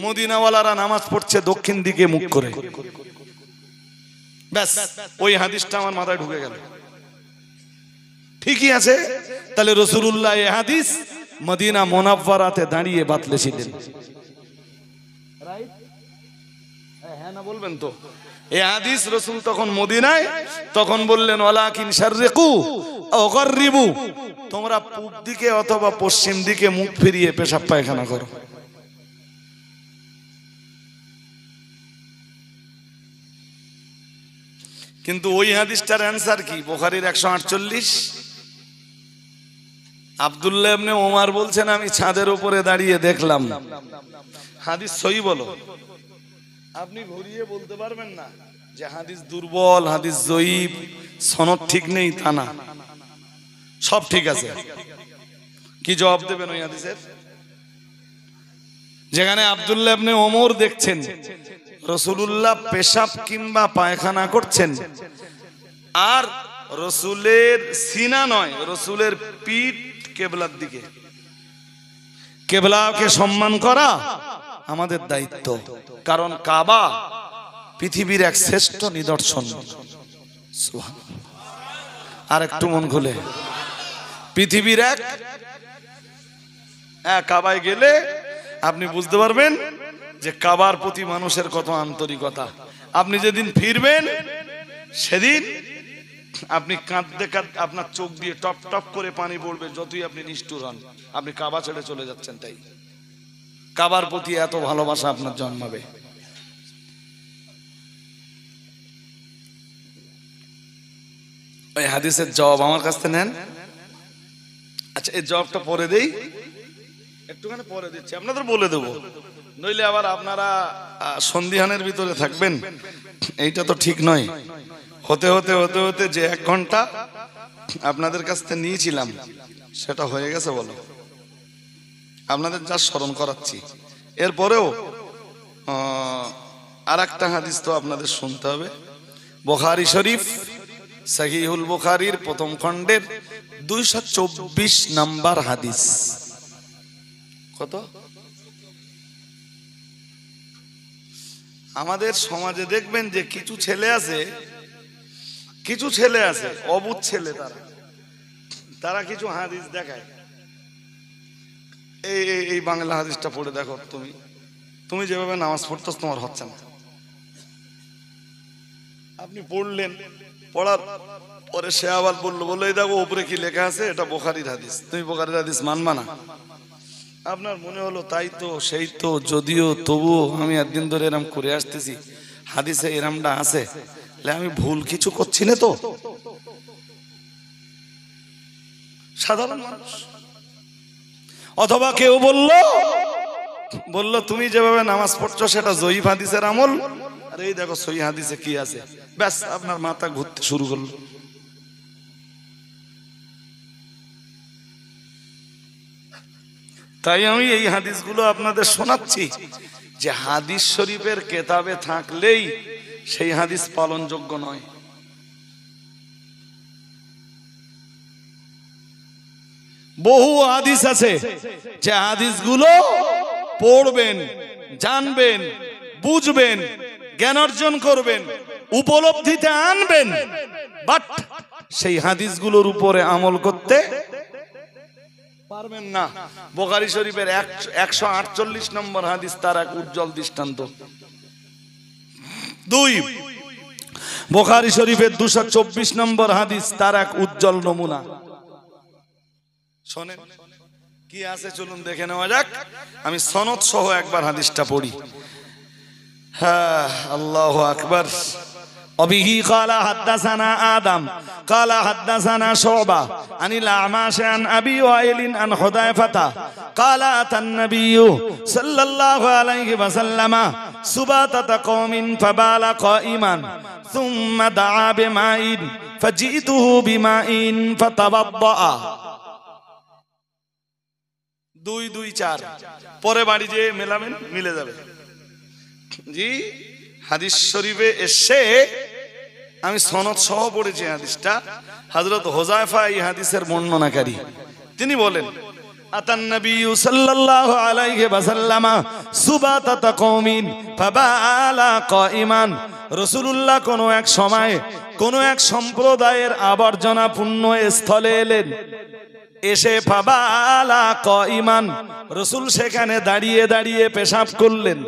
[SPEAKER 1] মদিনাওয়ালারা নামাজ পড়ছে দক্ষিণ দিকে মুখ করে। ব্যাস, ওই হাদিসটা আমার মাথায় ঢুকে গেল। ঠিকই আছে, তাহলে রাসূলুল্লাহ এই হাদিস মদিনা মুনাওয়ারাতে দাঁড়িয়ে বাতলেছিলেন। হ্যাঁ না বলবেন তো? এই হাদিস রাসূল তখন মদিনায়, তখন বললেন ওয়ালাকিন শাররিকু ওয়া গাররিবু, তোমরা পূব দিকে অথবা পশ্চিম দিকে মুখ ফিরিয়ে পেশাব পায়খানা করো। কিন্তু ওই হাদিসটার অ্যান্সার কি? বুখারীর 148। আব্দুল্লাহ ইবনে ওমর বলছেন, আমি ছাদের উপরে দাঁড়িয়ে দেখলাম। হাদিস সহিহ বলো। আপনি ঘুরিয়ে বলতে পারবেন না যে হাদিস দুর্বল, হাদিস জয়ীফ, সনদ ঠিক নেই, তা না, সব ঠিক আছে। কি জবাব দেবেন ওই হাদিসের? যেখানে আব্দুল্লাহ ইবনে ওমর দেখছেন রাসূলুল্লাহ পেশাব কিংবা পায়খানা করছেন, আর রাসূলের সিনা নয়, রাসূলের পিঠ কিবলার দিকে। কিবলাকে সম্মান করা আমাদের দায়িত্ব, কারণ কাবা পৃথিবীর এক শ্রেষ্ঠ নিদর্শন। আর একটু মন খুলে, পৃথিবীর এক কাবায় গেলে আপনি বুঝতে পারবেন যে কাবার প্রতি মানুষের কত আন্তরিকতা। আপনি যেদিন ফিরবেন সেদিন আপনি কাঁদতে কাঁদতে আপনার চোখ দিয়ে টপ টপ করে পানি পড়বে, যতই আপনি নিষ্ঠুর হন। আপনি কাবা ছেড়ে চলে যাচ্ছেন, তাই কাবার প্রতি এত ভালোবাসা আপনার জন্মাবে। ওই হাদিসের জবাব আমার কাছ থেকে নেন। আচ্ছা, এই জবাবটা পরে দেই, একটুখানি পরে দিচ্ছি, আপনাদের বলে দেবো, নইলে আবার আপনারা সন্ধিহানের ভিতরে থাকবেন। এইটা তো ঠিক নয়। হতে হতে হতে হতে যে 1 ঘন্টা আপনাদের কাছ থেকে নিয়েছিলাম সেটা হয়ে গেছে। বলো, আপনাদের যা স্মরণ করাচ্ছি। এরপরেও আর একটা হাদিস তো আপনাদের শুনতে হবে। বুখারী শরীফ সহিহুল বুখারীর প্রথম খণ্ডের 224 নম্বর হাদিস। কত? আমাদের সমাজে দেখবেন যে কিছু ছেলে আছে অবুঝ ছেলে, তারা কিছু হাদিস দেখায়। এই বাংলা হাদিসটা পড়ে দেখো, তুমি যেভাবে নামাজ পড়তেছ তোমার হচ্ছে না। আপনি পড়লেন, পড়ার পরে সে আবার বললো এই দেখো উপরে কি লেখা আছে, এটা বুখারীর হাদিস, তুমি বুখারীর হাদিস মানবা না। আপনার মনে হলো তাই তো, সেই তো, যদিও তবুও আমি একদিন ধরে এরম করে আসতেছি, হাদিসে এরমটা আছে, আমি ভুল কিছু করছি না তো। সাধারণ মানুষ। অথবা কেউ বললো তুমি যেভাবে নামাজ পড়ছো সেটা জয়ীফ হাদিসের আমল, আর এই দেখো সহিহ হাদিসে কি আছে, ব্যাস আপনার মাথা ঘুরতে শুরু করলো। তাই আমি এই হাদিসগুলো আপনাদের শোনাচ্ছি যে হাদিস শরীফের কেতাবে থাকলেই সেই হাদিস পালনযোগ্য নয়। বহু হাদিস আছে যে হাদিসগুলো পড়বেন, জানবেন, বুঝবেন, জ্ঞান অর্জন করবেন, উপলব্ধিতে আনবেন, বাট সেই হাদিসগুলোর উপরে আমল করতে পারবেন না। বুখারী শরীফের 148 নম্বর হাদিস তার এক উজ্জ্বল দৃষ্টান্ত। 2, বুখারী শরীফের 224 নম্বর হাদিস তার এক উজ্জ্বল নমুনা। শোনেন কি আছে, চলুন দেখে নেওয়া যাক। আমি সনদ সহ একবার হাদিসটা পড়ি। হ্যাঁ, আল্লাহু আকবার। وبه قال حدثنا آدم قال حدثنا شعبة عن الأعمش عن أبي وائل عن حذيفة قال أتى النبي صلى الله عليه وسلم سباتة قوم فبال قائما ثم دعا بماء فجئته بماء فتوضأ। 2, 2, 4 পরে বাড়ি যে মেলাবেন, মিলে যাবে। জি, হাদিস শরীফে এসে আমি সনদ সহ পড়েছি হাদিসটা। হযরত হুযায়ফা এই হাদিসের বর্ণনাকারী, তিনি বলেন আতান নবী সাল্লাল্লাহু আলাইহি ওয়াসাল্লাম সুবাতাতা কওমিন ফাবালা কাইমান। রাসূলুল্লাহ কোন এক সময় কোন এক সম্প্রদায়ের আবর্জনা পূর্ণ স্থলে এলেন, এসে ফাবালা কাইমান, রাসূল সেখানে দাঁড়িয়ে দাঁড়িয়ে পেশাব করলেন।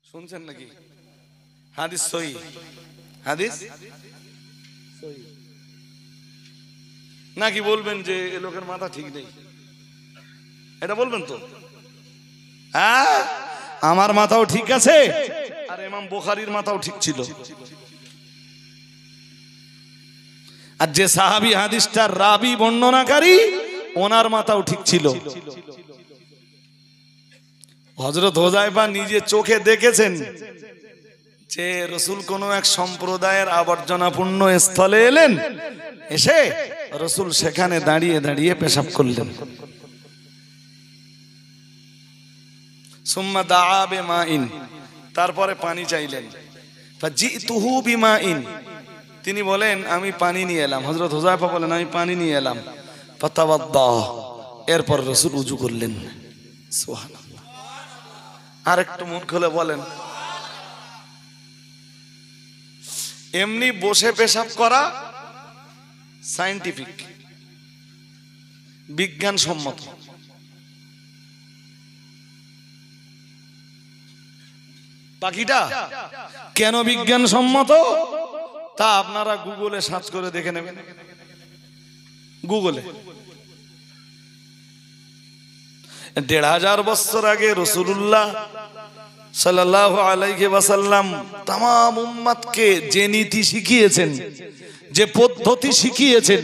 [SPEAKER 1] শুনছেন নাকি? হাদিস সহিহ, হাদিস সহিহ। নাকি বলবেন যে এ লোকের মাথা ঠিক নেই, এটা বলবেন তো? হ্যাঁ, আমার মাথাও ঠিক আছে, আর ইমাম বুখারীর মাথাও ঠিক ছিল। আর যে সাহাবী হাদিসটার রাবি বর্ণনাকারী, ওনার মাথাও ঠিক ছিল। হযরত হুযায়ফা নিজে চোখে দেখেছেন যে রাসূল কোন এক সম্প্রদায়ের আবর্জনাপূর্ণ স্থলে এলেন, এসে রাসূল সেখানে দাঁড়িয়ে দাঁড়িয়ে পেশাব করলেন। সুম্মা দাআ বিমাইন, তারপরে পানি চাইলেন। ফাজিতুহু বিমাইন, তিনি বলেন আমি পানি নিয়ে এলাম। হযরত হুযায়ফা বলেন আমি পানি নিয়ে এলাম। ফাতাওয়াদ্দা, এরপর রাসূল ওযু করলেন। সুবহানাল্লাহ। আর একটু মন খুলে বলেন, এমনি বসে পেশাব করা সায়েন্টিফিক, বিজ্ঞানসম্মত। পাখিটা কেন বিজ্ঞানসম্মত তা আপনারা গুগলে সার্চ করে দেখে নেবেন। গুগলে ১৫০০ বছর আগে রাসূলুল্লাহ সাল্লাল্লাহু আলাইহি ওয়াসাল্লাম তামাম উম্মতকে যে নীতি শিখিয়েছেন, যে পদ্ধতি শিখিয়েছেন,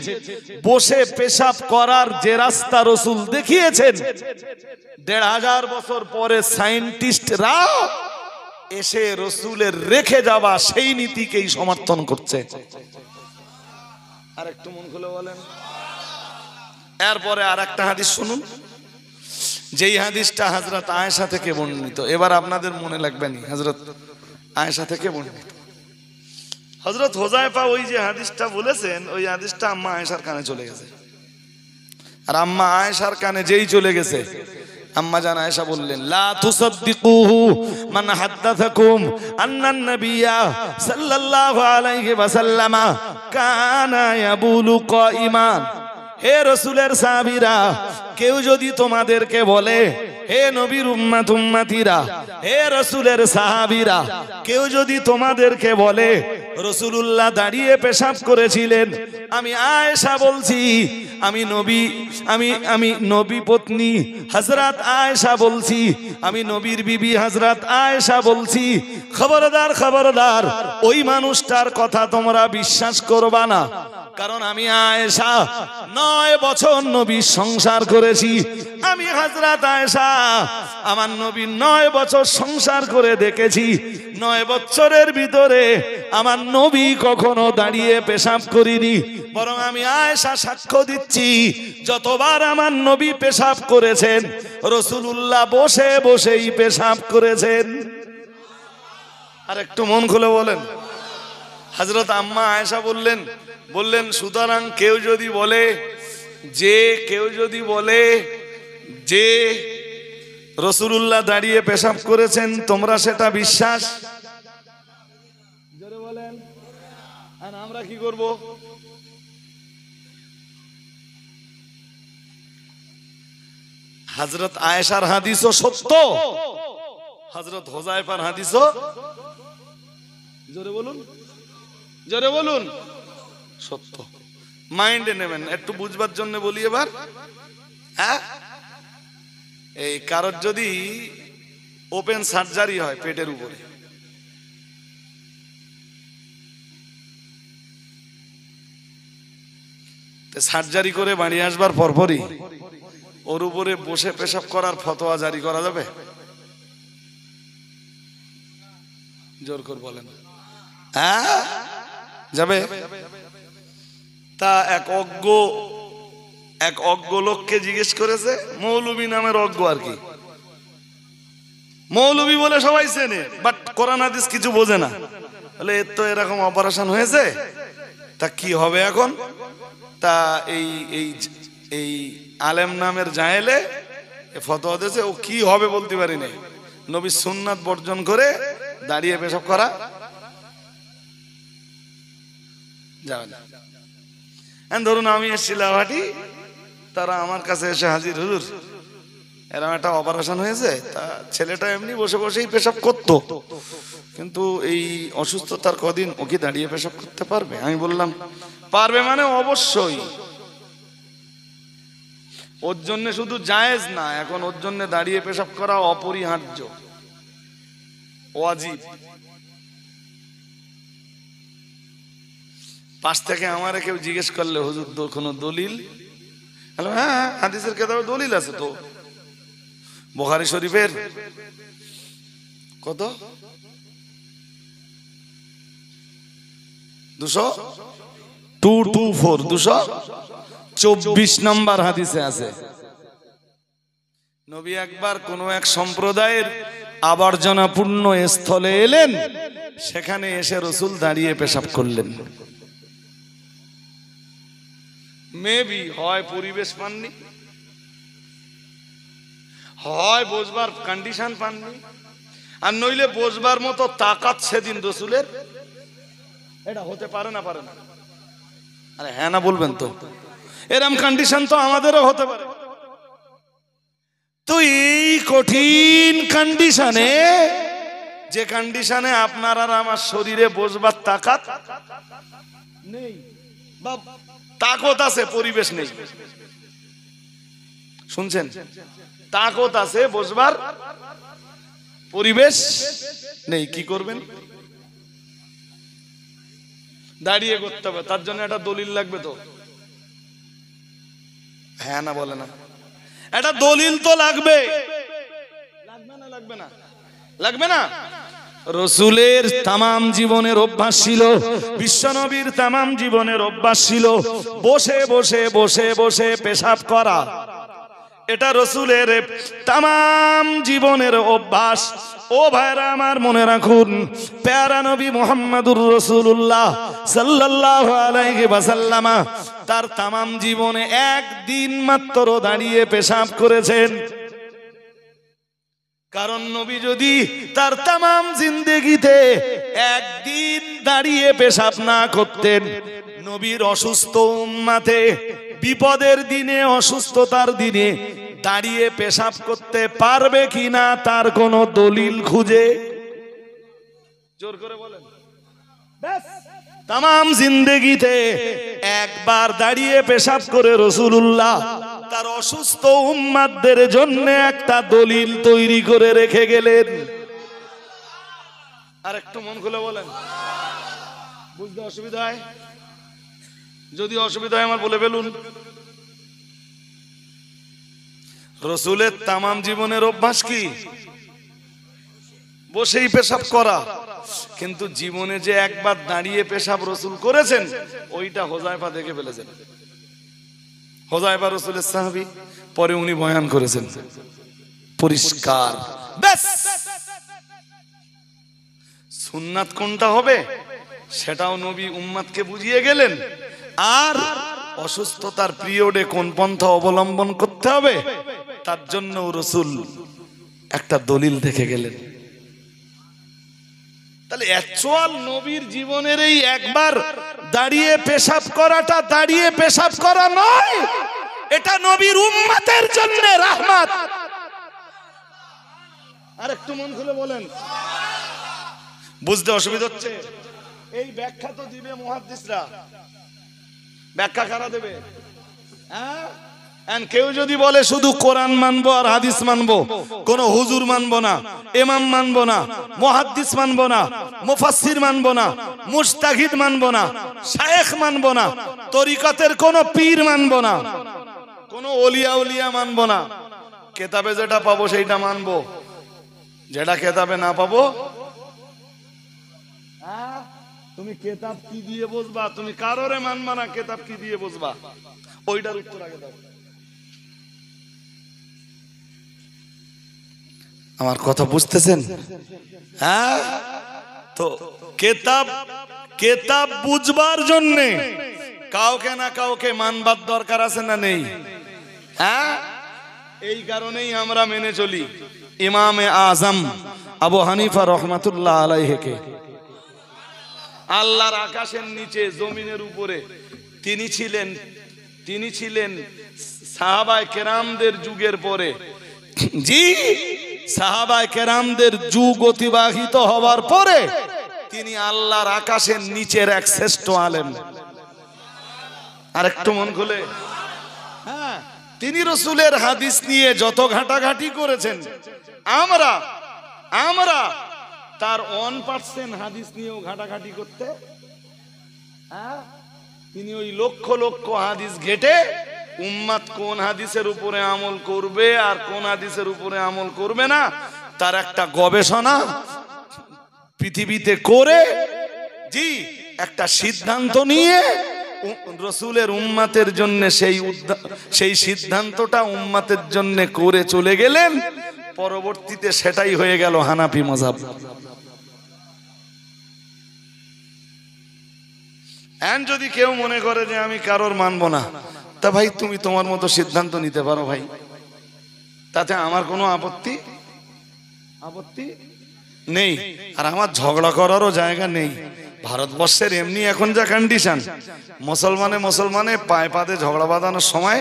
[SPEAKER 1] বসে পেশাব করার যে রাস্তা রাসূল দেখিয়েছেন, ১৫০০ বছর পরে সায়েন্টিস্টরা এসে রাসূলের রেখে যাওয়া সেই নীতিকেই সমর্থন করছে। আর একটু মন খুলে বলেন। এরপরে আর একটা হাদিস শুনুন, যেই হাদিসটা হযরত আয়েশা থেকে বর্ণিত। এবার আপনাদের মনে লাগবে নি, হযরত আয়েশা থেকে বর্ণিত। হযরত হুযায়ফা ওই যে হাদিসটা বলেছেন, ওই হাদিসটা আম্মা আয়েশার কানে চলে গেছে। আর আম্মা আয়েশার কানে যেই চলে গেছে, আম্মা জান আয়েশা বললেন, লা তুসাদ্দিকুহু মান হাদাথাকুম আন্নান নাবিয়্যা সাল্লাল্লাহু আলাইহি ওয়াসাল্লাম কানা ইয়াবুলু কাইমান। হে রাসূলের সাহাবীরা, কেউ যদি তোমাদেরকে বলে, হে নবীর উম্মত উম্মতিরা, হে রাসূলের সাহাবীরা, কেউ যদি তোমাদেরকে বলে রাসূলুল্লাহ দাঁড়িয়ে পেশাব করেছিলেন, আমি আয়েশা বলছি, আমি নবী পত্নী হযরত আয়েশা বলছি, আমি নবীর বিবি হযরত আয়েশা বলছি, খবরদার খবরদার ওই মানুষটার কথা তোমরা বিশ্বাস করবা না। কারণ আমি আয়েশা 9 বছর নবীর সংসার করেছি। আমি হযরত আয়েশা আমার নবীর 9 বছর সংসার করে দেখেছি। 9 বছরের ভিতরে আমার নবী কখনো দাঁড়িয়ে পেশাব করিনি, বরং আমি আয়েশা সাক্ষ্য দিচ্ছি, যতবার আমার নবী পেশাব করেছেন রাসূলুল্লাহ বসে বসেই পেশাব করেছেন। আর একটু মন খুলে বলেন। হযরত আম্মা আয়েশা বললেন সুতরাং কেউ যদি বলে যে রাসূলুল্লাহ দাঁড়িয়ে পেশাব করেছেন, তোমরা সেটা বিশ্বাস জোরে বলেন। আর আমরা কি করব? হযরত আয়েশার হাদিসও সত্য, হযরত হুযায়ফার হাদিসও জোরে বলুন সত্য। মাইন্ডে নেবেন, একটু বুঝবার জন্য বলি এবার। হ্যাঁ, এই কারোর যদি ওপেন সার্জারি হয় পেটের উপরে, সার্জারি করে বাড়ি আসবার পরপরই ওর উপরে বসে পেশাব করার ফতোয়া জারি করা যাবে? জোর করে বলেন। হ্যাঁ যাবে। তা এক অজ্ঞ লোককে জিজ্ঞেস করেছে, মৌলবী নামের অজ্ঞ আর কি, মৌলবী বলে সবাই চেনে, বাট কোরআন হাদিস কিছু বোঝে না। বলে এর তো এরকম অপারেশন হয়েছে, তা কি হবে এখন? তা এই আলেম নামের জাহেলে ফতোয়া দিয়েছে, ও কি হবে বলতে পারি না, নবী সুন্নাত বর্জন করে দাঁড়িয়ে পেশাব করা যাবে না। ধরুন আমি এসেছি লাউহাটি, তারা আমার কাছে এসে হাজির, হুজুর এরকম একটা অপারেশন হয়েছে, তা ছেলেটা এমনি বসে বসেই পেশাব করতো, কিন্তু এই অসুস্থতার কদিন ও কি দাঁড়িয়ে পেশাব করতে পারবে? আমি বললাম পারবে, মানে অবশ্যই। ওর জন্য শুধু জায়েজ না, এখন ওর জন্য দাঁড়িয়ে পেশাব করা অপরিহার্য, ওয়াজিব। পাশ থেকে আমারে কেউ জিজ্ঞেস করলে, হুজুর কোনো দলিল? হ্যাঁ, হাদিসের কিতাবে দলিল আছে তো, বুখারী শরীফের কত 224 নম্বর হাদিসে আছে, নবী একবার কোন এক সম্প্রদায়ের আবর্জনাপূর্ণ স্থলে এলেন, সেখানে এসে রাসূল দাঁড়িয়ে পেশাব করলেন। মেবি হয় পরিবেশ পাননি, হয় বসবার কন্ডিশন পাননি, আর নইলে বসবার মতো তাকাত সেদিন রাসূলের এটা হতে পারে না। আরে হ্যাঁ না বলবেন তো? এরকম কন্ডিশন তো আমাদেরও হতে পারে। তো এই কঠিন কন্ডিশনে যে কন্ডিশনে আপনার আর আমার শরীরে বসবার তাকাত নেই বা তাকত আছে, পরিবেশ নেই। শুনছেন? তাকত আছে, বসবার পরিবেশ নেই। কি করবেন? দাঁড়িয়ে করতে হবে। তার জন্য একটা দলিল লাগবে তো। হ্যাঁ না বলে না? একটা দলিল তো লাগবে। লাগবে না? লাগবে না? লাগবে না? রসুলের তামাম জীবনের অভ্যাস ছিল, বিশ্বনবীর তামাম জীবনের অভ্যাস ছিল বসে বসে বসে বসে পেশাব করা। এটা রসুলের তামাম জীবনের অভ্যাস। ও ভাইরা আমার, মনে রাখুন, প্যারা নবী মুহাম্মদুর রাসূলুল্লাহ সাল্লাল্লাহু আলাইহি ওয়াসাল্লাম তার তামাম জীবনে একদিন মাত্র দাঁড়িয়ে পেশাব করেছেন। কারণ নবী যদি তার তামাম জিন্দেগিতে একদিন দাঁড়িয়ে পেশাব না করতেন, নবীর অসুস্থ উম্মতে বিপদের দিনে, অসুস্থতার দিনে দাঁড়িয়ে পেশাব করতে পারবে কিনা তার কোনো দলিল খুঁজে, জোর করে বলেন, তামাম জিন্দেগিতে একবার দাঁড়িয়ে পেশাব করে রাসূলুল্লাহ তার অসুস্থ উম্মতদের জন্য একটা দলিল তৈরি করে রেখে গেলেন। আর একটু মন খুলে বলেন, বুঝতে অসুবিধা হয়? যদি অসুবিধা হয় আমার বলে ফেলুন। রসুলের তামাম জীবনের অভ্যাস কি? বসেই পেশাব করা। কিন্তু জীবনে যে একবার দাঁড়িয়ে পেশাব রসুল করেছেন, ওইটা হোজাইফা দেখে ফেলেছেন। হোজাইফা রসুলের সাহাবী, পরে উনি বয়ান করেছেন পরিষ্কার। ব্যাস, সুন্নাত কোনটা হবে সেটাও নবী উম্মতকে বুঝিয়ে গেলেন। আর অসুস্থতার পিরিয়ডে কোন পন্থা অবলম্বন করতে হবে তার জন্য রসুল একটা দলিল দেখে গেলেন। তাহলে অ্যাকচুয়াল নবীর জীবনের এই একবার দাঁড়িয়ে পেশাব করাটা দাঁড়িয়ে পেশাব করা নয়, এটা নবীর উম্মতের জন্য রাহমাত। আর একটু মন খুলে বলেন, বুঝতে অসুবিধা হচ্ছে? এই ব্যাখ্যা তো দিবে মুহাদ্দিসরা। ব্যাখ্যা কারা দেবে? কেউ যদি বলে শুধু কোরআন মানবো আর হাদিস মানবো, কোন হুজুর মানবো না, ইমাম মানবো না, মুহাদ্দিস মানবো না, মুফাসসির মানবো না, মুজতাহিদ মানবো না, শায়েখ মানবো না, তরিকতের কোন পীর মানবো না, কোন ওলিয়া উলিয়া মানবো না, কেতাবে যেটা পাবো সেইটা মানবো, যেটা কেতাবে না পাবো। তুমি কেতাব কি দিয়ে বুঝবা? তুমি কারোরে মানবা না, কেতাব কি দিয়ে বুঝবা? ওইটার উত্তর আগে দাও। আমার কথা বুঝতেছেন? হ্যাঁ, তো কেতাব বুঝবার জন্য কাউকে না কাউকে মানবার দরকার আছে না নেই? হ্যাঁ, এই কারণেই আমরা মেনে চলি ইমামে আজম আবু হানিফা রহমাতুল্লাহ আলাইহিকে। আল্লাহর আকাশের নিচে জমিনের উপরে তিনি ছিলেন সাহাবায়ে কেরামদের যুগের পরে। জি, সাহাবায়ে কেরামদের যুগ অতিবাহিত হওয়ার পরে তিনি আল্লাহর আকাশের নিচের এক শ্রেষ্ঠ আলেম। আর একটু মন খুলে, হ্যাঁ, তিনি রসুলের হাদিস নিয়ে যত ঘাটাঘাটি করেছেন, আমরা তার 1% হাদিস নিয়েও ঘাটাঘাটি করতে, হ্যাঁ, তিনি ওই লক্ষ লক্ষ হাদিস ঘেটে উম্মত কোন হাদিসের উপরে আমল করবে আর কোন হাদিসের উপরে আমল করবে না তার একটা গবেষণা পৃথিবীতে করে, জি, একটা সিদ্ধান্ত নিয়ে রসুলের উম্মতের জন্য সেই সিদ্ধান্তটা উম্মতের জন্য করে চলে গেলেন। পরবর্তীতে সেটাই হয়ে গেল হানাফি মাযহাব। যদি কেউ মনে করে যে আমি কারোর মানবো না, তা ভাই তুমি তোমার মতো সিদ্ধান্ত নিতে পারো ভাই, তাতে আমার কোনো আপত্তি নেই। আর আমার ঝগড়া করারও জায়গা নেই। ভারতবর্ষের এমনি এখন যা কন্ডিশন, মুসলমানে পায়ে পাতে ঝগড়া বাঁধানোর সময়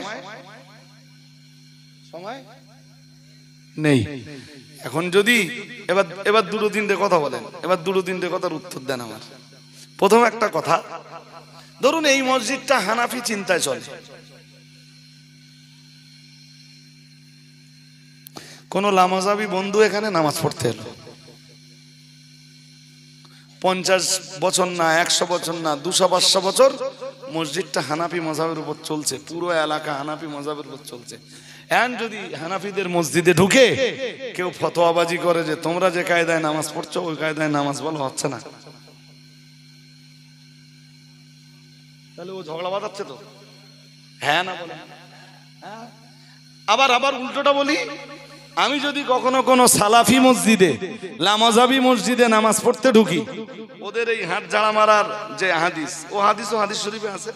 [SPEAKER 1] নেই। এখন যদি এবার এবার দুটো তিনটে কথা বলেন, এবার দুটো তিনটে কথার উত্তর দেন আমার। প্রথম একটা কথা, ধরুন এই মসজিদটা হানাফি চিন্তায় চলে, কোন লামাজাবি বন্ধু এখানে নামাজ পড়তে এলো, 50 বছর না 100 বছর না 200-500 বছর মসজিদটা হানাফি মযহাবের উপর চলছে, পুরো এলাকা হানাফি মযহাবের উপর চলছে। এখন যদি হানাফিদের মসজিদে ঢুকে কেউ ফতোয়াবাজি করে যে তোমরা যে কায়দায় নামাজ পড়ছো ওই কায়দায় নামাজ বলো হচ্ছে না, তাহলে ও ঝগড়া বাঁধাচ্ছে তো, হ্যাঁ না বলে? হ্যাঁ। আবার আবার উল্টোটা বলি, আমি যদি কখনো কোনো সালাফি মসজিদে লামাজাবি মসজিদে নামাজ পড়তে ঢুকি, ওদের এই হাত ঝাড়া মারার যে হাদিস, ও হাদিস শরীফে আছে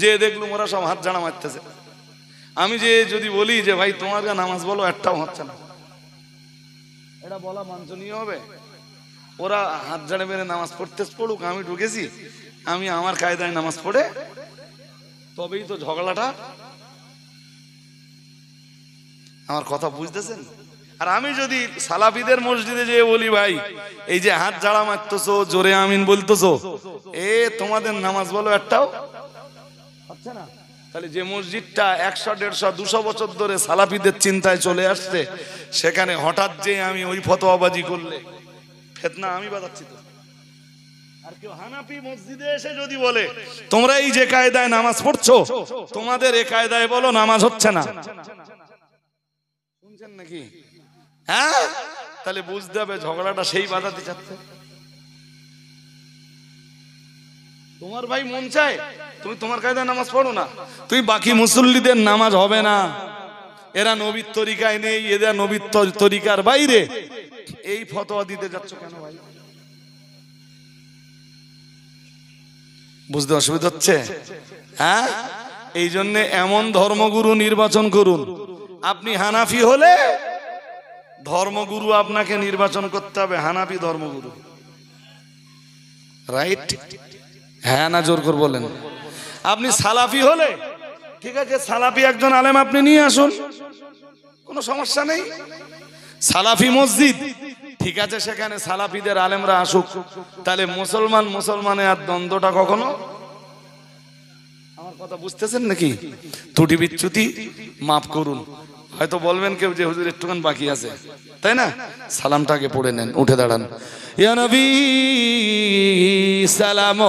[SPEAKER 1] যে দেখলুম ওরা সব হাত ঝাড়া মারতেছে, আমি যে যদি বলি যে ভাই তোমার নামাজ বলো, একটাও হচ্ছে না, এটা বলা বাঞ্ছনীয় হবে? ওরা হাত ঝাড়ে মেরে নামাজ পড়ুক, আমি ঢুকেছি, আমি আমার কায়দায় নামাজ পড়ে, তবেই তো ঝগড়াটা। আমার কথা বুঝতেছেন? আর আমি যদি সালাফিদের মসজিদে যেয়ে বলি ভাই এই যে হাত ঝাড়া মারতেছো, জোরে আমিন বলতেছো, তোমাদের নামাজ বলো, একটাও হচ্ছে না, তাহলে যে মসজিদটা 100, 150, 200 বছর ধরে সালাফিদের চিন্তায় চলে আসছে, সেখানে হঠাৎ যে আমি ওই ফতোয়াবাজি করলে ফিতনা আমি বাঁধাচ্ছি তো। আর কেউ হানাফি মসজিদে এসে যদি বলে তোমরা এই যে কায়দায় নামাজ পড়ছো তোমাদের এই কায়দায় বলো, নামাজ হচ্ছে না, শুনছেন নাকি? হ্যাঁ, তাহলে বুঝতে হবে ঝগড়াটা সেই বাঁধাতে চাচ্ছে। তোমার ভাই মন চায় তুমি তোমার কায়দায় নামাজ পড়ো না, তুই বাকি মুসল্লিদের নামাজ হবে না, এরা নবীর তরিকায় নেই, এরা নবীর তরিকার বাইরে, এই ফতোয়া দিতে যাচ্ছ কেন ভাই? বুঝতে অসুবিধা হচ্ছে? হ্যাঁ, এই জন্য এমন ধর্মগুরু নির্বাচন করুন। আপনি হানাফি হলে ধর্মগুরু আপনাকে নির্বাচন করতে হবে হানাফি ধর্মগুরু, রাইট? হ্যাঁ না জোর করে বলেন। আপনি সালাফি হলে ঠিক আছে, সালাফি একজন আলেম আপনি নিয়ে আসুন, কোনো সমস্যা নেই। সালাফি মসজিদ ঠিক আছে, সেখানে সালাফিদের আলেমরা আসুক, তাহলে মুসলমানের আর দ্বন্দ্বটা কখনো। আমার কথা বুঝতেছেন নাকি? ত্রুটি বিচ্যুতি মাফ করুন। হয়তো বলবেন কেউ যে হুজুর একটুখান বাকি আছে, তাই না? সালামটাকে পড়ে নেন, উঠে দাঁড়ান। ইয়া নবী সালাম